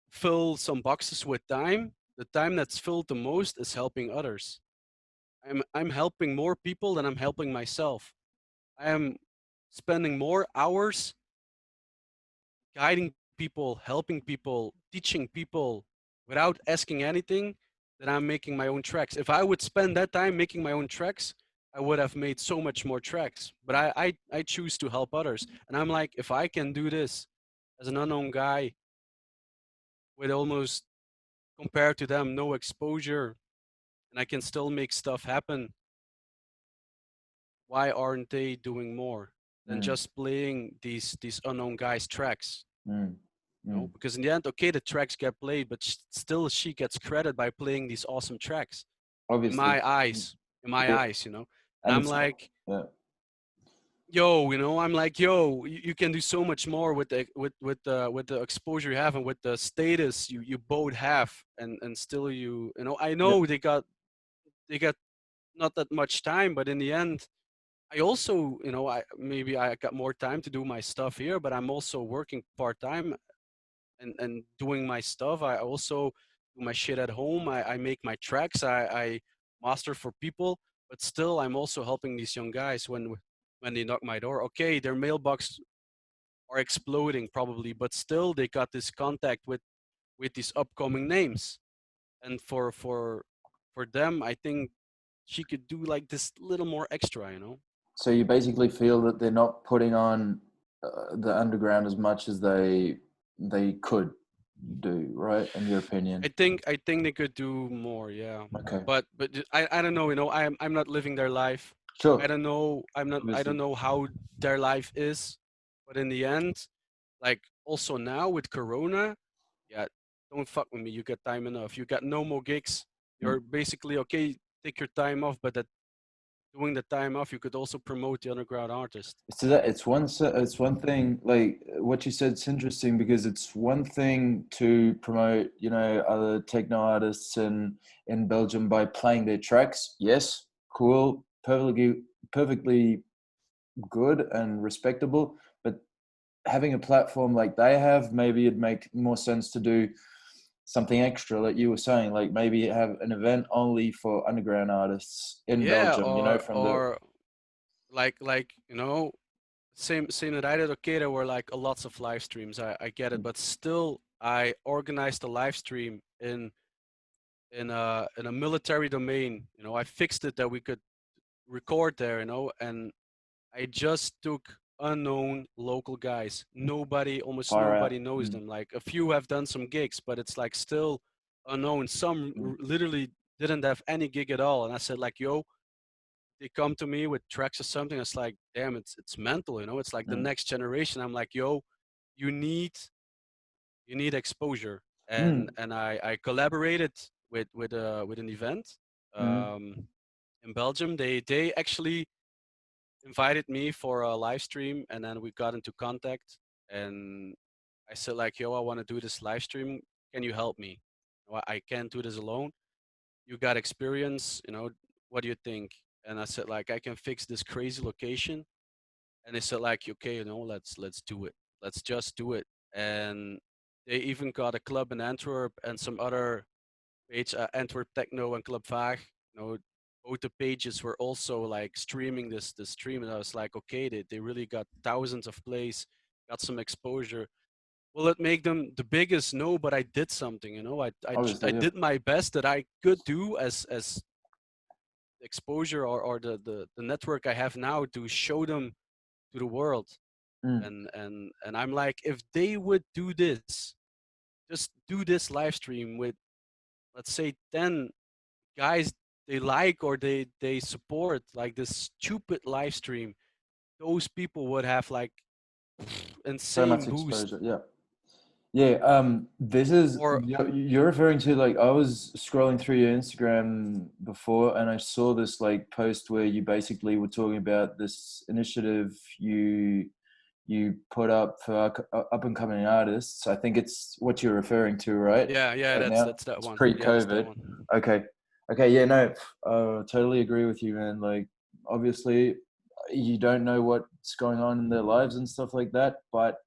fill some boxes with time, the time that's filled the most is helping others. I'm helping more people than I'm helping myself. I am spending more hours guiding people, helping people, teaching people without asking anything than I'm making my own tracks. If I would spend that time making my own tracks, I would have made so much more tracks. But I choose to help others. And I'm like, if I can do this as an unknown guy with almost, compared to them, no exposure, and I can still make stuff happen, why aren't they doing more than Mm, just playing these unknown guys' tracks? mm, mm. Because in the end, okay, the tracks get played, but still she gets credit by playing these awesome tracks. In Obviously. my eyes, in my Yeah. eyes, and And I'm it's not. like, Yeah. yo, I'm like, yo, you can do so much more with the with the exposure you have and with the status you both have, and still I Yeah. know they got not that much time, but in the end, I also, I maybe I got more time to do my stuff here, but I'm also working part time and doing my stuff. I also do my shit at home. I make my tracks. I master for people, but still, I'm also helping these young guys when they knock my door. Okay, their mailbox are exploding probably, but still, they got this contact with these upcoming names, and for them, I think she could do like this little more extra. So you basically feel that they're not putting on the underground as much as they could do, right? In your opinion? I think they could do more, yeah. Okay. But I don't know, I'm not living their life. I Sure. don't know I don't Obviously. know how their life is, but in the end, like also now with Corona, yeah, don't fuck with me. You got time enough. You got no more gigs. Mm. You're basically okay. Take your time off, but that doing the time off, you could also promote the underground artist. So that it's one thing, like what you said, it's interesting because it's one thing to promote, other techno artists in Belgium by playing their tracks. Yes, cool, perfectly good and respectable. But having a platform like they have, maybe it'd make more sense to do something extra, like you were saying, like maybe have an event only for underground artists in Yeah, Belgium. From the or like same that I did. Okay, there were like lots of live streams. I get it, but still, I organized a live stream in a military domain. I fixed it that we could record there. And I just took unknown local guys. Almost fire nobody out. knows them. Like a few have done some gigs, but it's like still unknown. Some Mm, literally didn't have any gig at all. And I said like, yo, they come to me with tracks or something. It's like, damn, it's mental. It's like the mm, next generation. I'm like, yo, you need you need exposure. And mm, and I collaborated with an event mm. um, in Belgium. They actually invited me for a live stream, and then we got into contact. And I said like, yo, I want to do this live stream. Can you help me? I can't do this alone. You got experience. What do you think? And I said like, I can fix this crazy location. And they said like, okay, let's do it. Let's just do it. And they even got a club in Antwerp and some other page, Antwerp Techno and Club Vaag. Both the pages were also like streaming this stream, and I was like, okay, they really got thousands of plays, got some exposure. Will it make them the biggest? No, but I did something. I Obviously, yeah. did my best that I could do as exposure or the network I have now to show them to the world. Mm. And I'm like, if they would do this, just do this live stream with, let's say, 10 guys they like or they support, like this stupid live stream, those people would have like So much insane boost. exposure. Yeah. Yeah. This is Or you're referring to, like, I was scrolling through your Instagram before and I saw this like post where you basically were talking about this initiative you put up for up and coming artists. I think it's what you're referring to, right? yeah, Right that's now, that's that it's one. Yeah, that's that pre-COVID. one. Okay. Okay. Yeah. No. Totally agree with you, man. Like, obviously, you don't know what's going on in their lives and stuff like that, but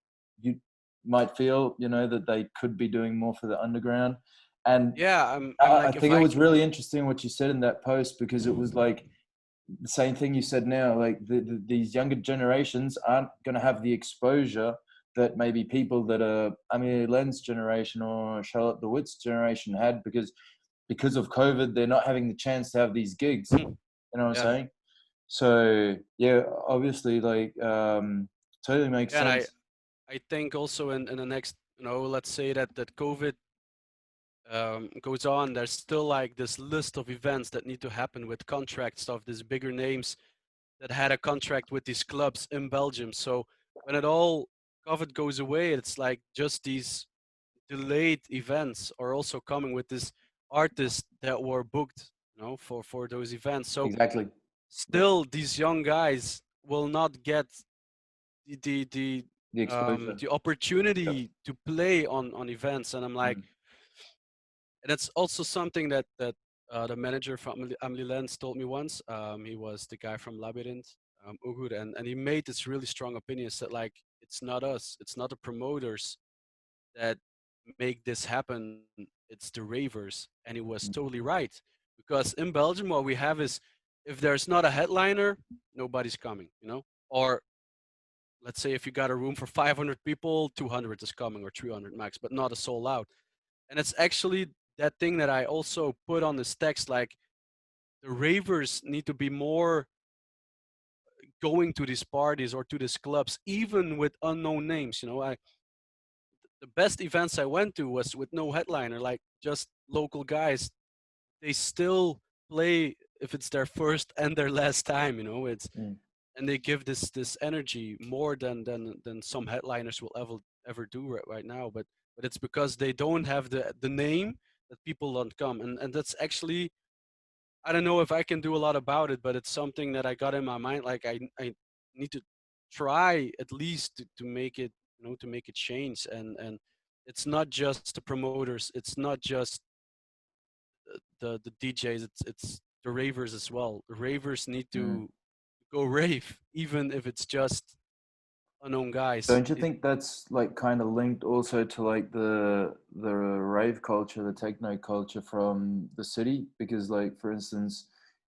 you might feel, that they could be doing more for the underground. And Yeah, I'm I like, if think it I was really interesting what you said in that post, because it was like the same thing you said now. Like these younger generations aren't going to have the exposure that maybe people that are Amelie Len's generation or Charlotte de Witt's generation had, because of COVID, they're not having the chance to have these gigs. You know what I'm yeah, saying? So yeah, obviously, like, totally makes yeah, and I sense. I think also in the next, let's say that COVID goes on, there's still like this list of events that need to happen with contract stuff, these bigger names that had a contract with these clubs in Belgium. So when it all COVID goes away, it's like just these delayed events are also coming with this artists that were booked, for those events. So Exactly. Yeah. still these young guys will not get the the the, The exposure. the Yep. opportunity to play on events. And I'm like, Mm, and it's also something that the manager from Amelie Lens told me once. He was the guy from Labyrinth, Ugur, and he made this really strong opinion. Said like, it's not us, it's not the promoters that make this happen. It's the ravers, and he was mm, totally right. Because in Belgium, what we have is, if there's not a headliner, nobody's coming. Or let's say if you got a room for 500 people, 200 is coming, or 300 max, but not a sold out. And it's actually that thing that I also put on this text, like, the ravers need to be more going to these parties or to these clubs, even with unknown names. The best events I went to was with no headliner, like just local guys. They still play if it's their first and their last time. It's mm, and they give this energy more than some headliners will ever do right now. But it's because they don't have the name that people don't come, and that's actually, I don't know if I can do a lot about it, but it's something that I got in my mind. Like, I need to try at least to make it, to make it change. And it's not just the promoters, it's not just the DJs, it's the ravers as well. The ravers need mm. to go rave, even if it's just unknown guys. Don't you think that's like kind of linked also to like the rave culture, the techno culture from the city? Because like for instance,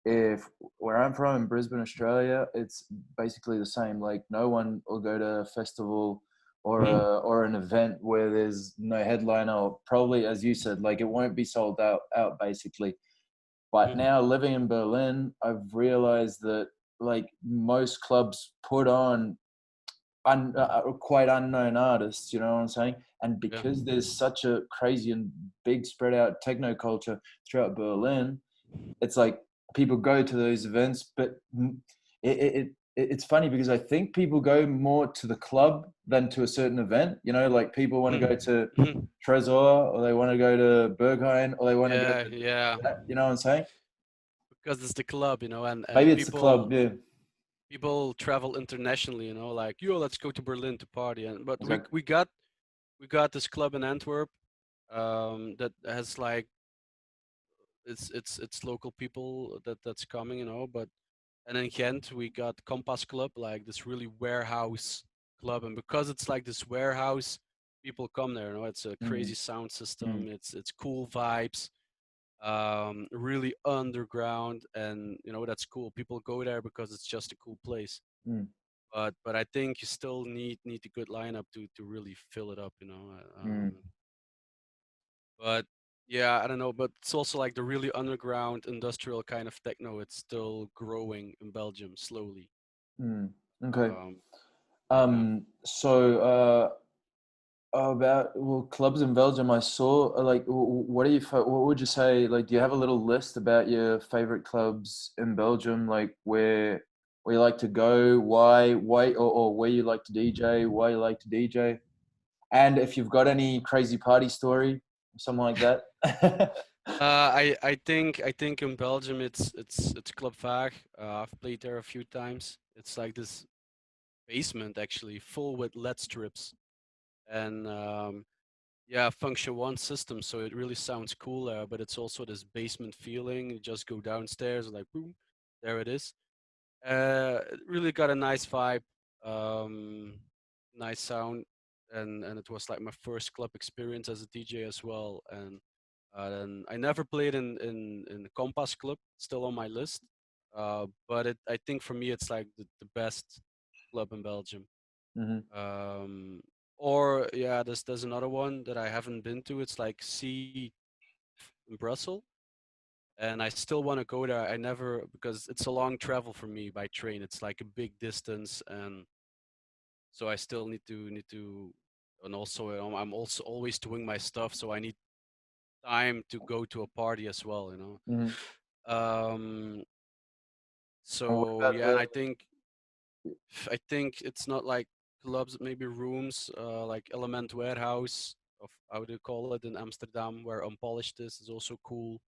if where I'm from in Brisbane, Australia, it's basically the same. Like no one will go to a festival Mhm. or an event where there's no headliner, or probably as you said, like it won't be sold out basically. But Mhm. now living in Berlin, I've realized that like most clubs put on quite unknown artists, you know what I'm saying? And Yeah. because there's such a crazy and big spread out techno culture throughout Berlin, it's like people go to those events, but it's funny because I think people go more to the club than to a certain event. You know, like people want to go Mhm. to Mhm. Tresor, or they want to go to Berghain, or they want to go Yeah, to yeah. that. You know what I'm saying? Because it's the club, and Maybe it's the club. people Yeah, people travel internationally, like, yo, let's go to Berlin to party. And but we exactly. we got we got this club in Antwerp, that has like, it's local people that's coming, but and in Ghent we got Compass Club, like this really warehouse club. And because it's like this warehouse, people come there. It's a Mm, crazy sound system. mm, It's cool vibes, really underground, and that's cool. People go there because it's just a cool place. mm, But I think you still need a good lineup to really fill it up. mm, But yeah, I don't know. But it's also like the really underground industrial kind of techno. It's still growing in Belgium slowly. mm. Okay. Um, yeah. So about well, clubs in Belgium, I saw like what do you what would you say? Like, do you have a little list about your favorite clubs in Belgium, like where you like to go, why, or where you like to DJ, why you like to DJ, and if you've got any crazy party story, something like that. I think in Belgium it's Club Vaag. I've played there a few times. It's like this basement actually, full with LED strips, and yeah, function one system, so it really sounds cool there. But it's also this basement feeling. You just go downstairs and like boom, there it is. It really got a nice vibe, um, nice sound, and it was like my first club experience as a DJ as well. And then I never played in the Compass Club, still on my list. But I think for me it's like the best club in Belgium. Hmm. Um, or yeah, there's another one that I haven't been to. It's like C in Brussels, and I still want to go there. I never, because it's a long travel for me by train. It's like a big distance, and so I still need to, and also I'm also always doing my stuff, so I need time to go to a party as well. Hmm. Um, And what so about yeah, and the? I think it's not like clubs, maybe rooms, like Element Warehouse, of how do you call it, in Amsterdam, where Unpolished is also cool.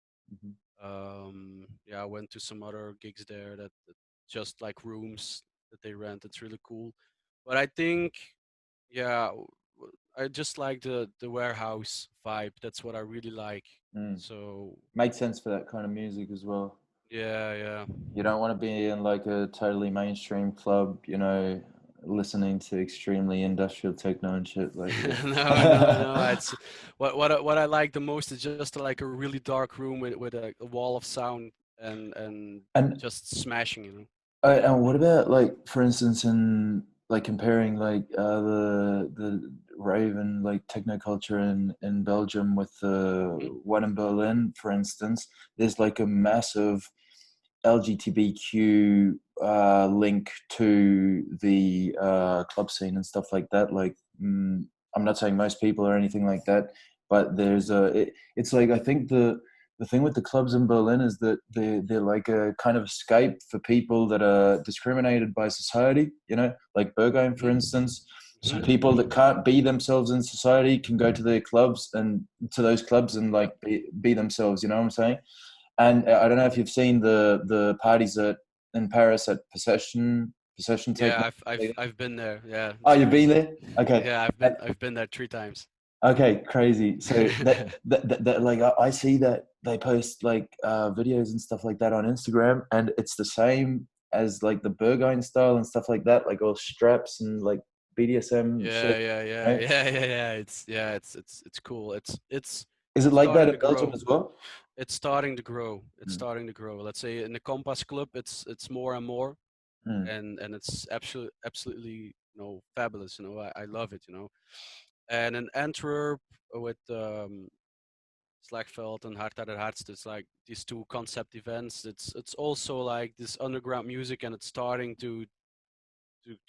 Yeah, I went to some other gigs there that just like rooms that they rent. It's really cool. But I think, yeah, I just like the warehouse vibe. That's what I really like. Mm. So Makes sense for that kind of music as well. yeah, yeah. You don't want to be in like a totally mainstream club, you know, listening to extremely industrial techno and shit. Like, No, no, no. yeah. It's what I like the most is just like a really dark room with a wall of sound and and just smashing, you know. and what about like, for instance, in like comparing like the rave and like techno culture in Belgium with the Hmm. one in Berlin, for instance, there's like a massive LGBTQ link to the club scene and stuff like that. Like, I'm not saying most people or anything like that, but there's it's like I think the thing with the clubs in Berlin is that they're like a kind of escape for people that are discriminated by society. You know, like Bergheim, for Hmm. instance. So Hmm. people that can't be themselves in society can go to their clubs and to those clubs and Yeah. like be themselves. You know what I'm saying? And I don't know if you've seen the parties at in Paris at Possession Yeah, Techno. I've been there. Yeah, Oh, it's you've been crazy. there? Okay. Yeah, Uh, I've been there 3 times. Okay, crazy. So that like I see that they post like videos and stuff like that on Instagram, and it's the same as like the Berghain style and stuff like that, like all straps and like BDSM Yeah, shit. yeah, yeah, Right? yeah, yeah, yeah. It's cool. It's Is it like that starting in to Belgium grow. as well? It's starting to grow. It's Mm, starting to grow. Let's say in the Compass Club, it's more and more, mm, and it's absolutely fabulous. I love it. And in Antwerp with Slagveld and Hart der Hartst, it's like these two concept events. It's also like this underground music, and it's starting to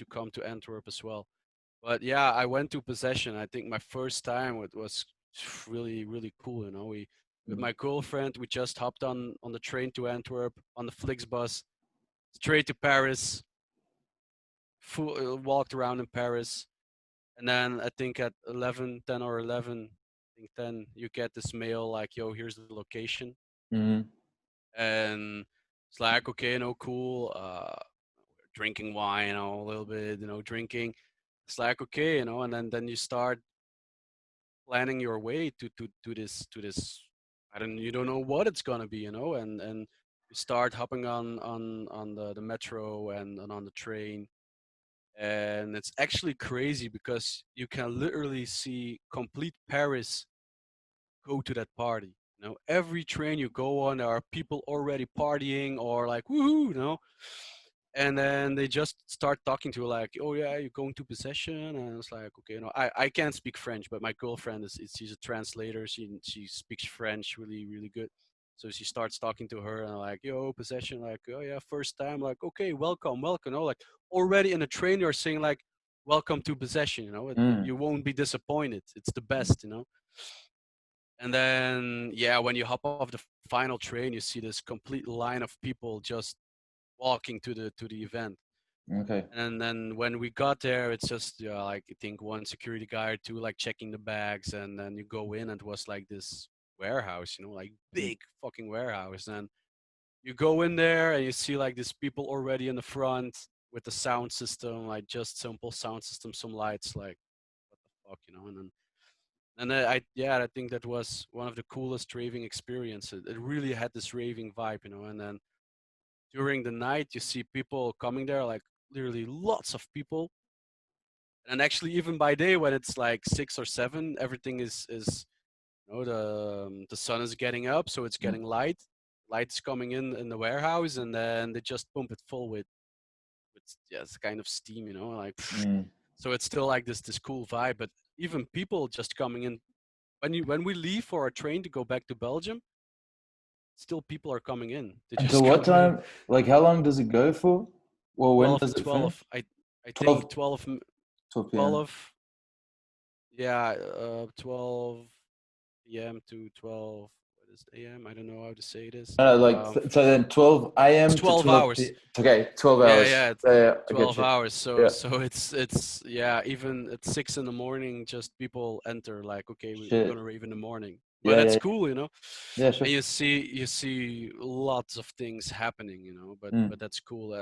come to Antwerp as well. But yeah, I went to Possession. I think my first time it was really really cool. We with mm, my girlfriend we just hopped on the train to Antwerp on the Flixbus straight to Paris. Walked around in Paris, and then I think at 11, 10 or 11, I think 10, you get this mail like, "Yo, here's the location," mm, and it's like, okay, no, cool. Drinking wine, a little bit, drinking. It's like, okay, and then you start planning your way to this. You don't know what it's gonna be, and you start hopping on the metro and on the train, and it's actually crazy because you can literally see complete Paris go to that party. Every train you go on, there are people already partying or like woohoo, and then they just start talking to you like, oh yeah, you're going to Possession, and it's like, okay, I can't speak French, but my girlfriend she's a translator. She speaks French really really good, so she starts talking to her and like, yo, Possession, like, oh yeah, first time, like, okay, welcome, welcome. Like already in the train you're saying like, welcome to Possession. mm. You won't be disappointed. It's the best. And then yeah, when you hop off the final train, you see this complete line of people just walking to the event. Okay. And then when we got there, it's just like I think one security guy or two like checking the bags, and then you go in and it was like this warehouse, like Mm, big fucking warehouse. And you go in there and you see like these people already in the front with the sound system, like just simple sound system, some lights, like what the fuck. And then I think that was one of the coolest raving experiences. It really had this raving vibe. And then during the night you see people coming there, like literally lots of people. And actually even by day when it's like 6 or 7, everything is the sun is getting up, so it's mm, getting lights coming in the warehouse, and then they just pump it full with yes, kind of steam, like mm. so it's still like this cool vibe. But even people just coming in when we leave for our train to go back to Belgium, still people are coming in. They Until just what come in time? Like, how long does it go for? Well, when 12 does to it finish? 12. I think 12, 12 12 p.m. 12, yeah, 12 p.m. to 12, what is a.m.? I don't know how to say this. No, no, like, so then 12 It's a.m. to 12 12 hours. p. Okay, 12 Yeah, hours. yeah, it's Yeah, yeah, I get 12 you. hours. So Yeah, so it's yeah, even at 6 in the morning, just people enter like, okay, we're shit. gonna rave in the morning. But Yeah, that's yeah, cool. yeah, And sure. you see lots of things happening. But Mm, that's cool.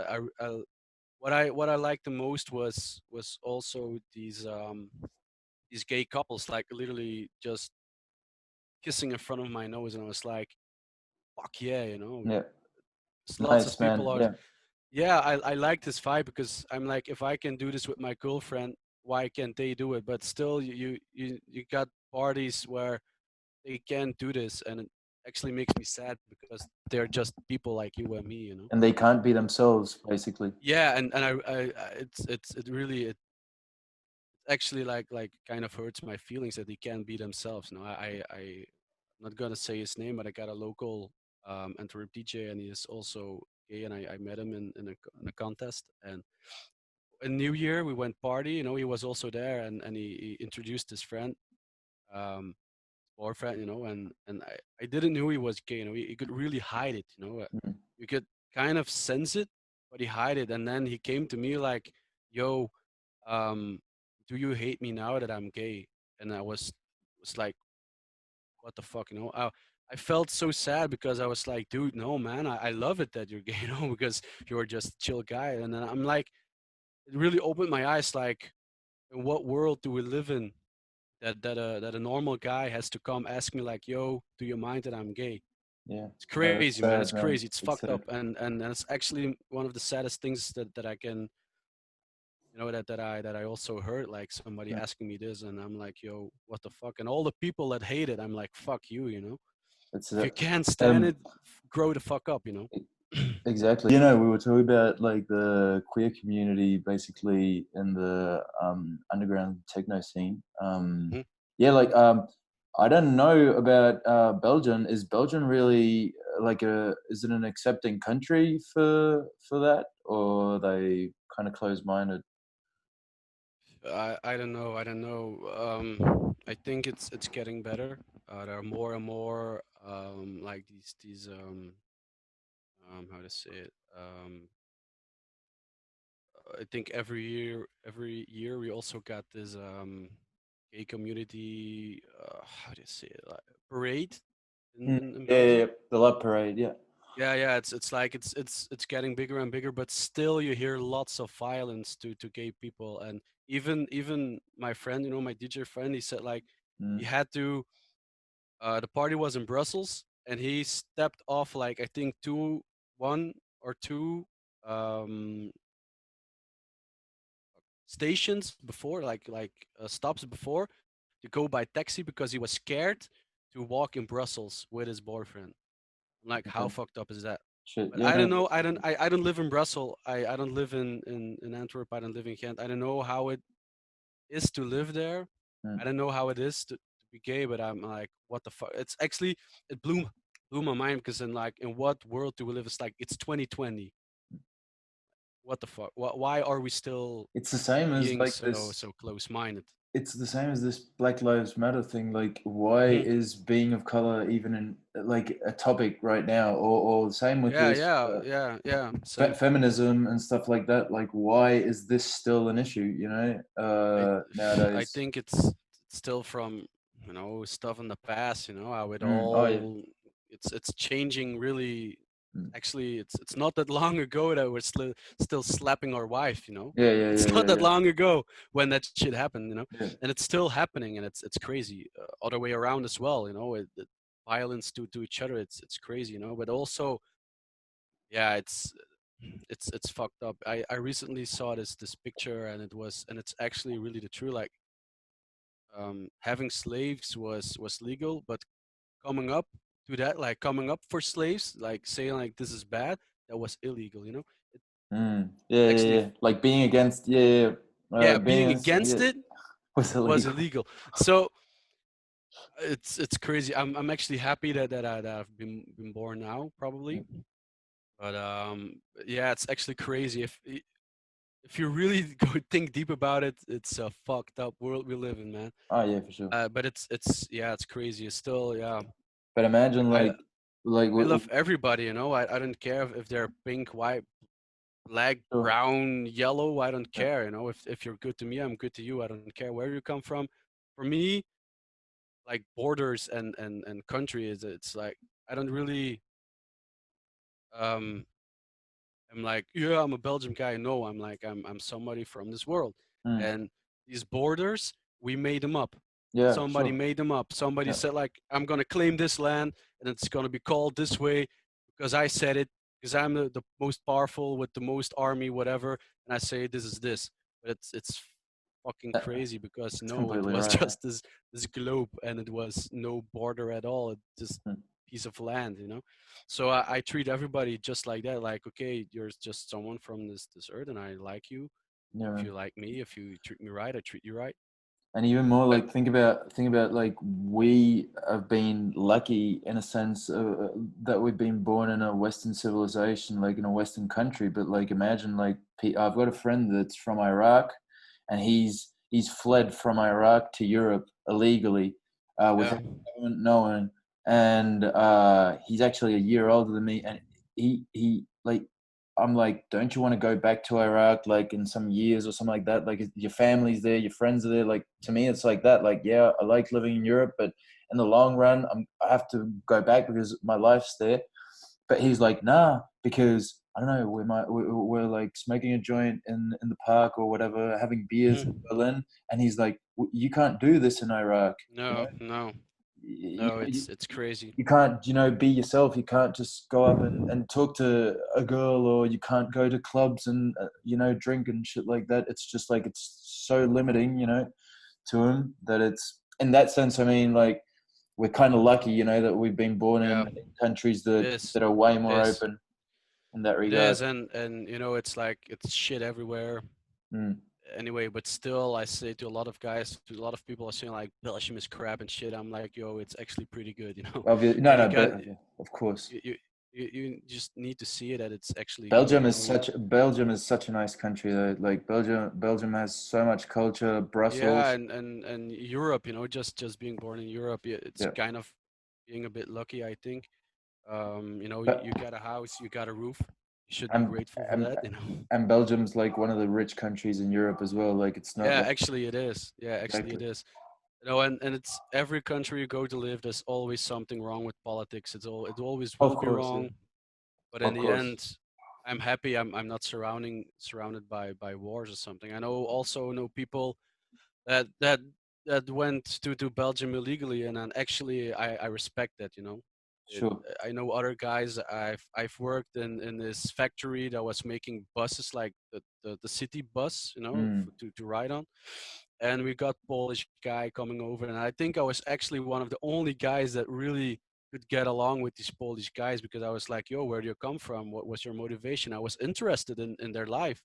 what I liked the most was also these gay couples like literally just kissing in front of my nose, and I was like, fuck yeah, you know. Yeah. Lots of Nice, people man. are. Yeah. Yeah, I like this vibe because I'm like, if I can do this with my girlfriend, why can't they do it? But still, you got parties where they can't do this, and it actually makes me sad because they're just people like you and me, you know. And they can't be themselves, basically. Yeah, and it really it actually like kind of hurts my feelings that they can't be themselves. No, I'm not gonna say his name, but I got a local Antwerp DJ, and he is also gay, and I met him in a contest, and in New Year we went party. You know, he was also there, and he introduced his friend, um, boyfriend. You know, and I didn't know he was gay. You know, he could really hide it. You know, Mm. you could kind of sense it, but he hide it, and then he came to me like, "Yo, um, do you hate me now that I'm gay?" And I was like, "What the fuck?" You know, I felt so sad because I was like, "Dude, no, man, I love it that you're gay, you know, because you're just a chill guy." And then I'm like, it really opened my eyes. Like, in what world do we live in that a normal guy has to come ask me like, "Yo, do you mind that I'm gay?" Yeah. It's No, that's crazy, man. It's sad, man. crazy. It's It's fucked sad. up, and it's actually one of the saddest things that I can, you know, that I also heard like somebody Yeah. asking me this, and I'm like, yo, what the fuck? And all the people that hate it, I'm like, fuck you, you know. It's If you that. can't stand Um, it, grow the fuck up, you know. exactly. You know, we were talking about like the queer community basically in the underground techno scene. Mhm. Yeah, like I don't know about Belgium. Is Belgium really like a? Is it an accepting country for that, or are they kind of closed minded? I don't know. I don't know. I think it's getting better. There are more and more like these how to say it. I think every year we also got this gay community how do you say it, like parade in, Mm. in, in Yeah, yeah, yeah. Belgium. The love parade. Yeah. Yeah, it's like it's getting bigger and bigger, but still you hear lots of violence to gay people, and even my friend, you know, my DJ friend, he said like he Mm. had to the party was in Brussels, and he stepped off like I think one or two um stations before, stops before, to go by taxi because he was scared to walk in Brussels with his boyfriend. I'm like, how Okay. fucked up is that? Shit. But Yeah. I No. don't know. I don't live in Brussels. I don't live in Antwerp. I don't live in Ghent. I don't know how it is to live there. I Mm. don't know how it is to be gay. But I'm like, what the fuck? It's actually it blew my mind because in what world do we live? It's like it's 2020. What the fuck? Why are we still It's the same as being like so this. so close minded? It's the same as this Black Lives Matter thing. Like, why Hmm. is being of color even in like a topic right now? Or the same with Yeah, this yeah, yeah, yeah. Same. feminism and stuff like that. Like, why is this still an issue? You know, I I nowadays. think it's still from, you know, stuff in the past, you know, how it Mm. Oh yeah. all it's changing really. Mm. Actually, it's not that long ago that we're still slapping our wife, you know. Yeah, yeah, It's yeah, not yeah, that yeah, long ago when that shit happened, you know. yeah. And it's still happening, and it's crazy. Other way around as well, you know, violence to each other, it's crazy, you know. But also, yeah, it's fucked up. I recently saw this picture, and it's actually really the true, like having slaves was legal, but coming up to that, like coming up for slaves, like saying like this is bad, that was illegal, you know. It Mm. Yeah, yeah, actually yeah. Like being against. Yeah, yeah. yeah, Being being against. Yeah, against it was was illegal. illegal. So it's crazy. I'm actually happy that I've been born now, probably. But yeah, it's actually crazy. If you really go think deep about it, it's a fucked up world we live in, man. Oh yeah, for sure. But it's yeah, it's crazy. It's still yeah. But imagine I like I love everybody, you know. I don't care if they're pink, white, black, sure. brown, yellow. I don't Yeah. care, you know. If you're good to me, I'm good to you. I don't care where you come from. For me, like borders and country is it's like I don't really um I'm like, yeah, I'm a Belgian guy. No, I'm like, I'm somebody from this world. Mm. And these borders, we made them up. Yeah, Somebody sure. made them up. Somebody Yeah. said like, I'm gonna claim this land, and it's gonna be called this way because I said it, because I'm the most powerful with the most army, whatever. And I say this is this, but it's fucking Uh, crazy because It's no, it completely was right. Yeah. just this globe, and it was no border at all. It just Mm. piece of land, you know. So I treat everybody just like that. Like, okay, you're just someone from this earth, and I like you. If Yeah. you like me, if you treat me right, I treat you right. And even more I, like think about like we have been lucky in a sense that we've been born in a Western civilization, like in a Western country. But like imagine like I've got a friend that's from Iraq, and he's fled from Iraq to Europe illegally, yeah. without the government knowing, and he's actually a year older than me, and he like I'm like, don't you want to go back to Iraq like in some years or something like that? Like your family's there, your friends are there. Like to me, it's like that. Like, yeah, I like living in Europe, but in the long run, I have to go back because my life's there. But he's like, nah, because I don't know, we're like smoking a joint in the park or whatever, having beers in Mhm. Berlin, and he's like, you can't do this in Iraq. You know, No, no, you, no. you, It's crazy. you can't be yourself. You can't just go up and talk to a girl, or you can't go to clubs and drink and shit like that. It's just like it's so limiting, to him, that it's in that sense. I mean, like we're kind of lucky, that we've been born Yeah, in countries it that is. that are way It more is. open in that It regard. is, and you know, it's like it's shit everywhere. Mm. Anyway, but still, I say to a lot of guys, to a lot of people, are saying like Belgium is crap and shit. I'm like, yo, it's actually pretty good, you know. Obviously, no, And you no, got but of course, you you you just need to see it that it's actually good, Belgium you is know. such a nice country though. Like Belgium has so much culture. Yeah, Brussels, and Europe, you know, just being born in Europe, it's yeah, kind of being a bit lucky, I think. You know, but you got a house, you got a roof. You should be and grateful for and that, you know. and Belgium's like one of the rich countries in Europe as well. Like it's not Yeah, like actually it is. Yeah, actually it exactly. is. You know, and it's every country you go to live, there's always something wrong with politics. It always will Of be course, wrong. yeah. But in Of the course, end, I'm happy I'm not surrounded by wars or something. I know also know people that that that went to Belgium illegally, and actually I respect that. You know, it, sure. I know other guys. I've worked in this factory that was making buses like the city bus, you know, Mm, to ride on. And we got Polish guy coming over, and I think I was actually one of the only guys that really could get along with these Polish guys because I was like, "Yo, where do you come from? What was your motivation?" I was interested in their life,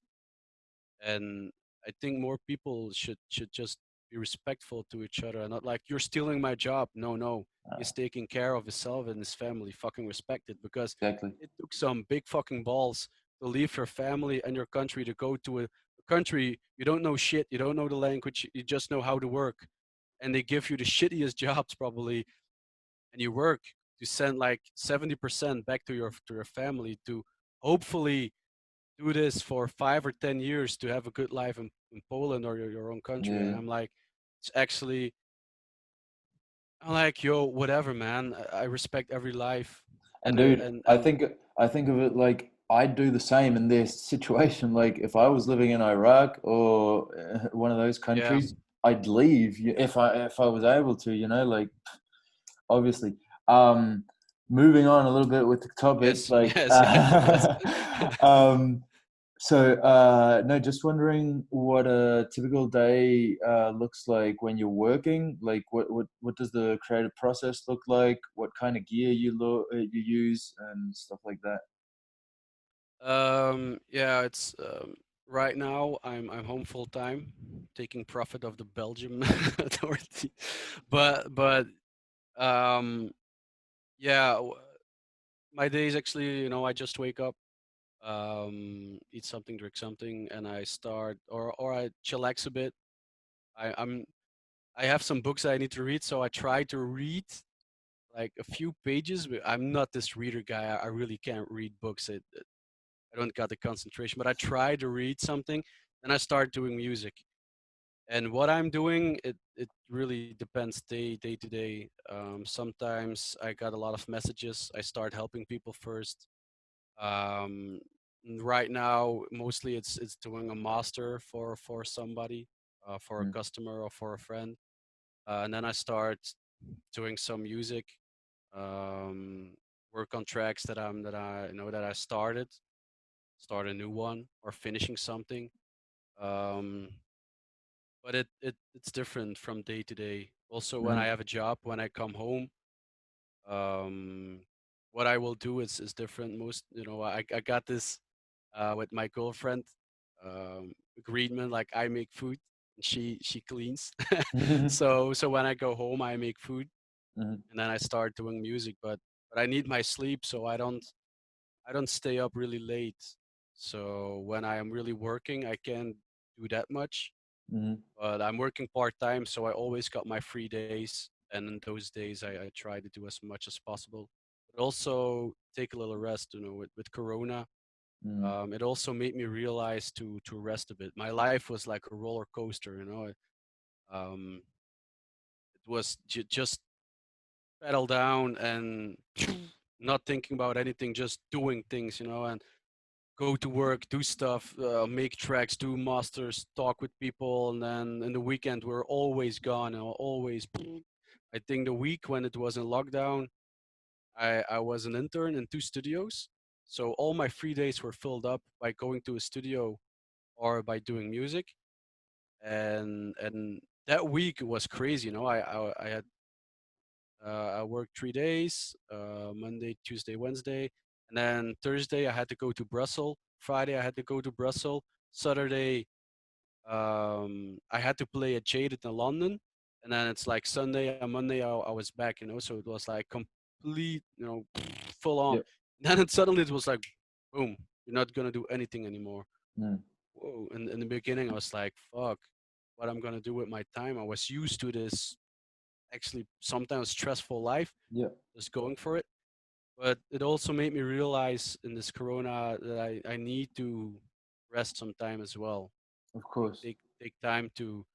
and I think more people should just be respectful to each other and not like you're stealing my job. No, no, he's taking care of himself and his family. Fucking respect it because exactly. it took some big fucking balls to leave your family and your country to go to a country you don't know shit, you don't know the language, you just know how to work, and they give you the shittiest jobs probably, and you work to send like 70% back to your family to hopefully do this for 5 or 10 years to have a good life in Poland or your own country. And Yeah. I'm like, it's actually, I'm like, yo, whatever, man. I respect every life. And Whether dude, I think of it like I'd do the same in their situation. Like if I was living in Iraq or one of those yeah, countries, I'd leave if I was able to. Like obviously. Um, Moving on a little bit with the topic, yes, like yes, yes, yes. so no, just wondering what a typical day looks like when you're working. Like what does the creative process look like? What kind of gear you use and stuff like that. Yeah, it's right now I'm home full time, taking profit of the Belgium authority, but um yeah, my days actually, you know, I just wake up, eat something, drink something, and I start or I chillax a bit. I'm I have some books I need to read, so I try to read like a few pages. But I'm not this reader guy. I really can't read books. I don't got the concentration, but I try to read something. Then I start doing music. And what I'm doing, it really depends day to day. Sometimes I got a lot of messages. I start helping people first. Um, Right now, mostly it's doing a master for somebody, for a Mm, customer or for a friend, and then I start doing some music, um, work on tracks that I know that I started, start a new one or finishing something. Um, but it's different from day to day. Also, when I mhm, have a job, when I come home, um, what I will do is different. Most, I got this with my girlfriend agreement. Like I make food, and she cleans. mhm, So when I go home, I make food, mhm, and then I start doing music. But I need my sleep, so I don't stay up really late. So when I am really working, I can't do that much. mhm, But I'm working part time, so I always got my free days, and in those days, I try to do as much as possible. But also take a little rest. With Corona, mhm, it also made me realize to rest a bit. My life was like a roller coaster. Um, it was just pedal down and not thinking about anything, just doing things. And go to work, do stuff, make tracks, do masters, talk with people, and then in the weekend we're always gone. Always. I think the week when it was in lockdown, I was an intern in two studios, so all my free days were filled up by going to a studio or by doing music, and that week was crazy. I worked 3 days, Monday, Tuesday, Wednesday, and then Thursday I had to go to Brussels. Friday I had to go to Brussels. Saturday I had to play at Jaded in London, and then it's like Sunday and Monday I was back. So it was like complete, full on. yep, Then suddenly it was like, boom, you're not gonna do anything anymore. mm, Whoa! In the beginning I was like, fuck, what I'm gonna do with my time? I was used to this actually sometimes stressful life, yep, just going for it. But it also made me realize in this Corona that I need to rest some time as well. of Like course. take time to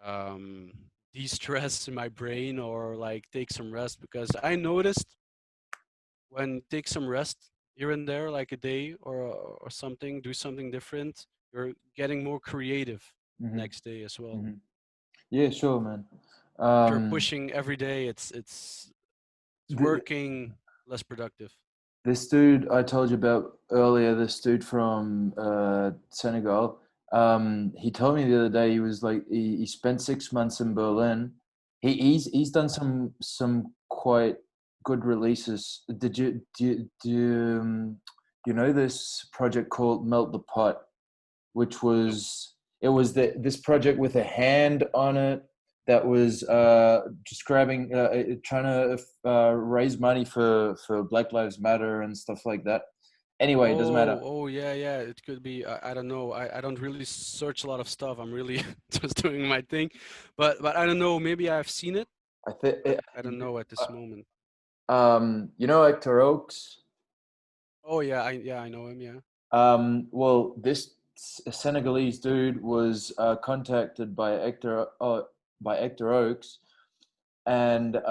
um, de-stress in my brain or like take some rest because I noticed when take some rest here and there, like a day or something, do something different, you're getting more creative the Hmm, next day as well. hmm. Yeah, sure, man. If you're Um, pushing every day, it's th working less productive. this dude I told you about earlier, this dude from Senegal, he told me the other day he was like he spent 6 months in Berlin. He's done some quite good releases. Do you know this project called Melt the Pot? Which Nope. was this project with a hand on it that was just grabbing trying to raise money for Black Lives Matter and stuff like that. Anyway, it doesn't matter. Oh, yeah, yeah. It could be. I don't know. I don't really search a lot of stuff. I'm really just doing my thing, but I don't know. Maybe I've seen it, I think but I don't know at this moment. you know Hector Oaks. Oh yeah, I know him. Yeah. Well, this Senegalese dude was contacted by Hector Oaks, and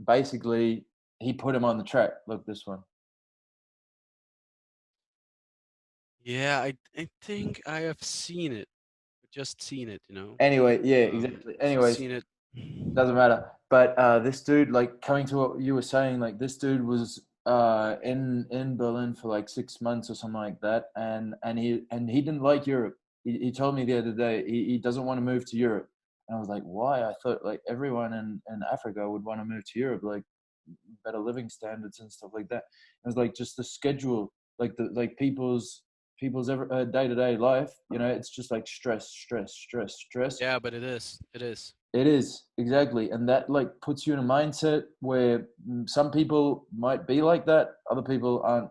basically he put him on the track. Look, this one. Yeah, I think I have seen it. Just seen it. Anyway, yeah, exactly. Just Anyways, seen it. doesn't matter. But this dude, like coming to what you were saying, like this dude was in Berlin for like 6 months or something like that, and he didn't like Europe. He told me the other day he doesn't want to move to Europe, and I was like, why? I thought like everyone in Africa would want to move to Europe, like better living standards and stuff like that. It was like just the schedule, like the like people's every day to day life. It's just like stress, stress, stress, stress. Yeah, but it is. It is. It is exactly, and that like puts you in a mindset where some people might be like that, other people aren't,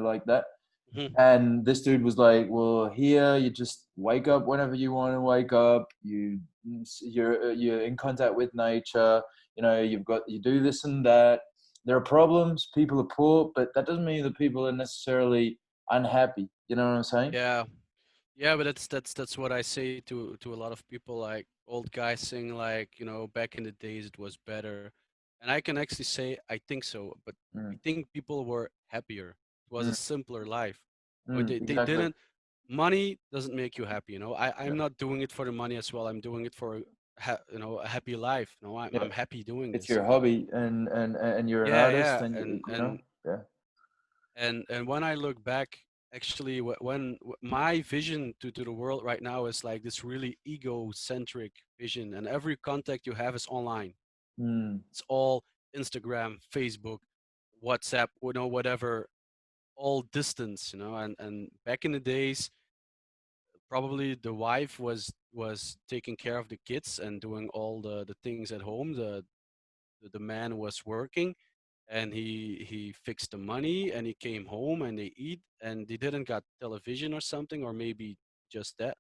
like that. Mhm. And this dude was like, "Well, here you just wake up whenever you want to wake up. You're in contact with nature. You do this and that. There are problems. People are poor, but that doesn't mean that people are necessarily unhappy. You know what I'm saying?" Yeah. Yeah, but that's what I say to a lot of people, like old guys saying like, back in the days it was better. And I can actually say I think so, but I Mm, think people were happier. It was a mm, simpler life. Oh, they Exactly. didn't. Money doesn't make you happy. Yeah. I'm not doing it for the money as well. I'm doing it for a happy life. Yeah. I'm happy doing It's this. your hobby, and you're an Yeah, artist, yeah, and yeah. and when I look back, actually, my vision to the world right now is like this really egocentric vision, and every contact you have is online. Mm, It's all Instagram, Facebook, WhatsApp, whatever, all distance, and back in the days, probably the wife was taking care of the kids and doing all the things at home. The man was working, and he fixed the money, and he came home and they eat, and they didn't got television or something, or maybe just that,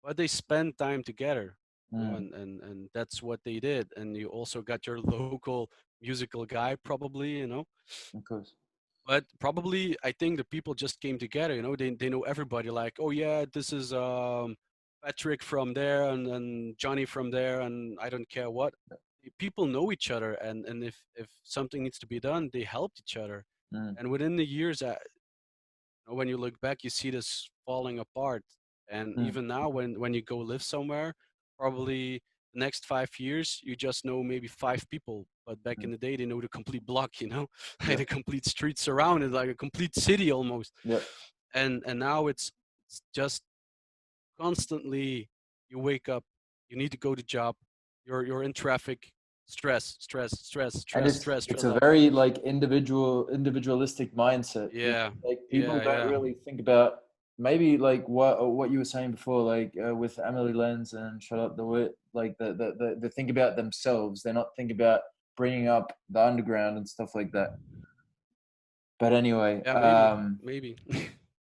but they spend time together, mm, and that's what they did. And you also got your local musical guy, probably, of course. but probably I think the people just came together. They know everybody. Like, oh yeah, this is Patrick from there, and Johnny from there, and I don't care what. People know each other, and if something needs to be done, they helped each other. Mm, And within the years, when you look back, you see this falling apart. And mm, even now, when you go live somewhere, probably the next 5 years, you just know maybe five people. But back mm. in the day, they know the complete block, like Yeah. the complete street surrounded, like a complete city almost. Yeah. And now it's just constantly, you wake up, you need to go to job, you're in traffic, stress, stress, stress, And stress, stress, it's stress. a Like, very like individualistic mindset. yeah, Like people yeah, don't yeah. really think about maybe like what you were saying before, like with Emily Lenz and Charlotte the Wit, like the think about themselves. They're not thinking about bringing up the underground and stuff like that. But anyway, Yeah, maybe.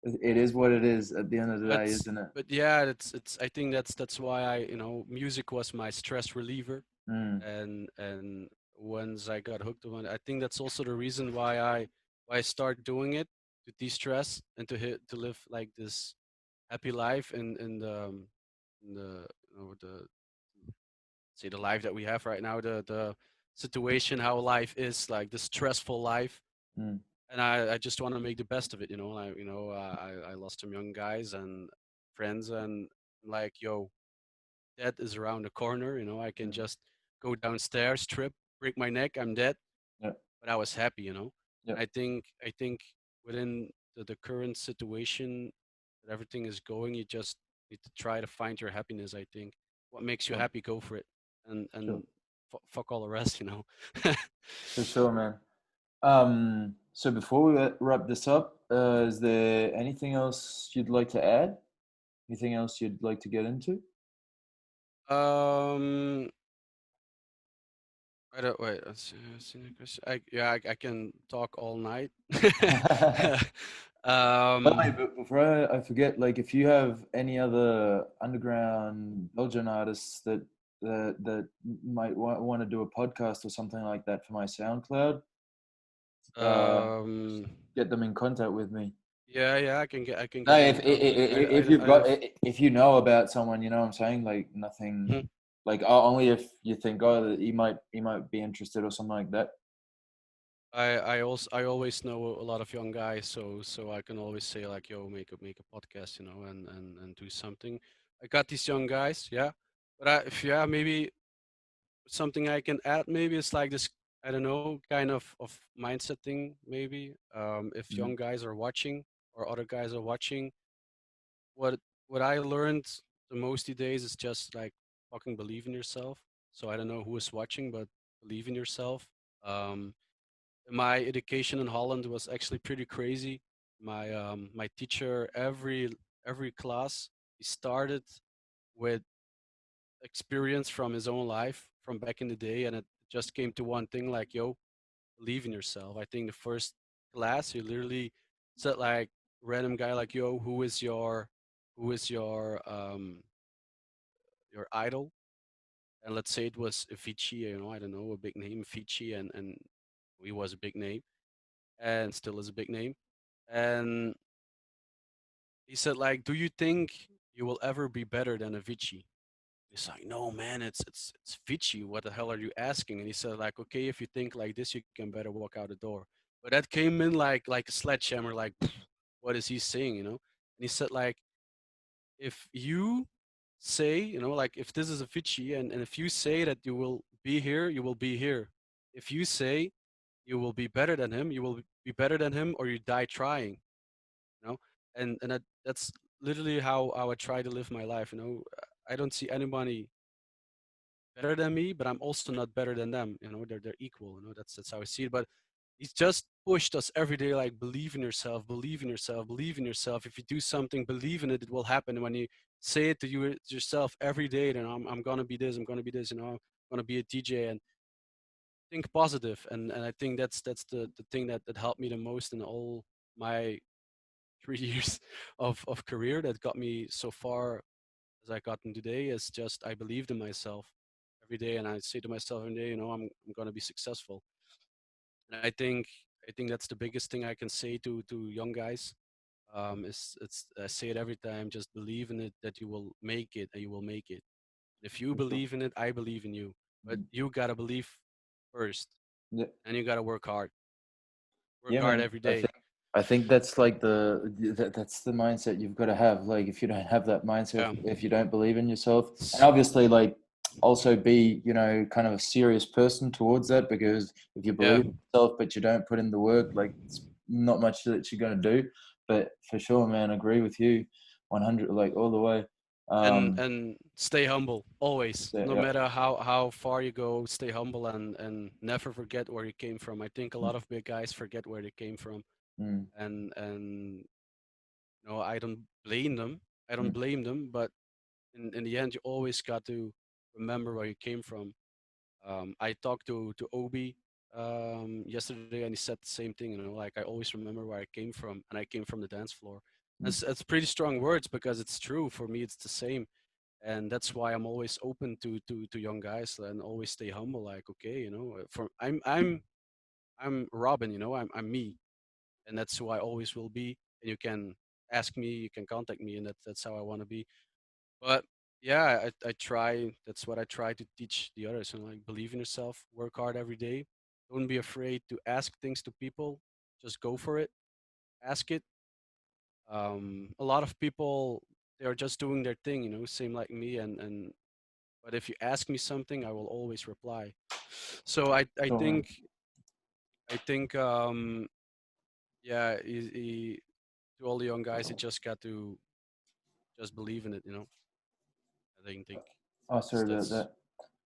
it is what it is at the end of the but day, isn't it? but yeah, it's I think that's why music was my stress reliever. Mm, And once I got hooked on it, I think that's also the reason why I start doing it, to de-stress and to live like this happy life in the the say the life that we have right now, the situation, how life is, like the stressful life. mm, And I just want to make the best of it. I lost some young guys and friends, and like, yo, death is around the corner. I can mm. just go downstairs, trip, break my neck, I'm dead. Yeah, But I was happy. yeah, And I think within the current situation that everything is going, you just need to try to find your happiness. I think what makes you sure, happy, go for it, and sure, and fuck all the rest. for sure, man. So before we wrap this up, is there anything else you'd like to add? Anything else you'd like to get into? um. I don't wait. See the question. Yeah, I can talk all night. By the way, um. but before I forget, like if you have any other underground Belgian artists that might want to do a podcast or something like that for my SoundCloud, just Um. get them in contact with me. Yeah, yeah. I can get No, them in contact. if you've I got have. if you know about someone, you know what I'm saying, like nothing, Mhm. like only if you think, oh, that he might be interested or something like that. I always know a lot of young guys, so I can always say like, yo, make a podcast, and do something. I got these young guys, yeah. But if yeah, maybe something I can add, maybe it's like this, I don't know, kind of mindset thing, maybe. If Mm, young guys are watching or other guys are watching, what what I learned the most these days is just like fucking believe in yourself. So I don't know who is watching, but believe in yourself. Um, my education in Holland was actually pretty crazy. My teacher, every class, he started with experience from his own life from back in the day, and it just came to one thing, like, yo, believe in yourself. I think the first class, he literally said like, random guy, like, yo, who is your idol? And let's say it was Avicii, I don't know, a big name, Avicii, and he was a big name and still is a big name. And he said like, do you think you will ever be better than Avicii? He's like, no, man, it's Vici. What the hell are you asking? And he said, like, okay, if you think like this, you can better walk out the door. But that came in like a sledgehammer, like, what is he saying, you know? And he said like, if you say, you know, like if this is a Fiji, and if you say that you will be here, you will be here. If you say you will be better than him, you will be better than him, or you die trying, you know. And that's literally how I try to live my life, you know. I don't see anybody better than me, but I'm also not better than them, you know. They're equal, you know. That's how I see it. But he's just pushed us every day, like, believe in yourself, believe in yourself, believe in yourself. If you do something, believe in it, it will happen. And when you say it to yourself every day, then I'm gonna be this, I'm gonna be this, you know, I'm gonna be a DJ, and think positive. And I think that's the thing that helped me the most in all my 3 years of career, that got me so far as I gotten today, is just I believed in myself every day, and I say to myself every day, you know, I'm gonna be successful. And I think that's the biggest thing I can say to young guys. Is it's I say it every time: just believe in it, that you will make it, and you will make it. If you For sure. believe in it, I believe in you. But Mm. you gotta believe first, Yeah. and you gotta work hard. Work Yeah, hard man. every day. I think that's like that's the mindset you've got to have. Like if you don't have that mindset, Yeah, if you don't believe in yourself, and it's, obviously like also be, you know, kind of a serious person towards that, because if you yeah, believe in yourself but you don't put in the work, like it's not much that you're going to do. But for sure, man, I agree with you 100, like all the way. and stay humble always, So, no yeah. matter how far you go. Stay humble, and never forget where you came from. I think a lot of big guys forget where they came from, Mm, and you know, I don't blame them. I don't mm, blame them, but in the end, you always got to remember where you came from. I talked to Obi yesterday, and he said the same thing. You know, like, I always remember where I came from, and I came from the dance floor. mm. It's pretty strong words, because it's true for me. It's the same, and that's why I'm always open to young guys, and always stay humble. Like, okay, you know, for I'm Robin. You know, I'm me, and that's who I always will be. And you can ask me, you can contact me, and that's how I want to be. But yeah, I try. That's what I try to teach the others. And, like, believe in yourself, work hard every day. Don't be afraid to ask things to people. Just go for it. Ask it. A lot of people, they are just doing their thing, you know, same like me. And but if you ask me something, I will always reply. So I Sure, man. think yeah, to all the young guys, you just got to just believe in it. You know, I think Oh, sorry about that's that.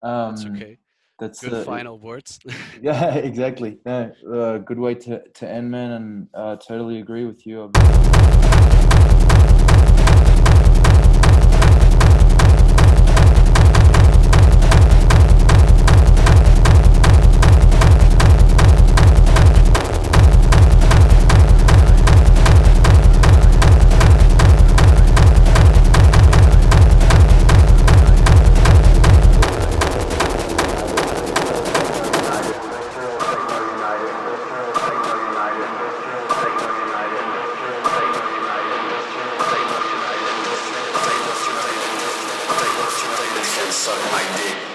that's Um, okay. that's Good final words. yeah, exactly. No, good way to end, man, and totally agree with you. Suck my dick.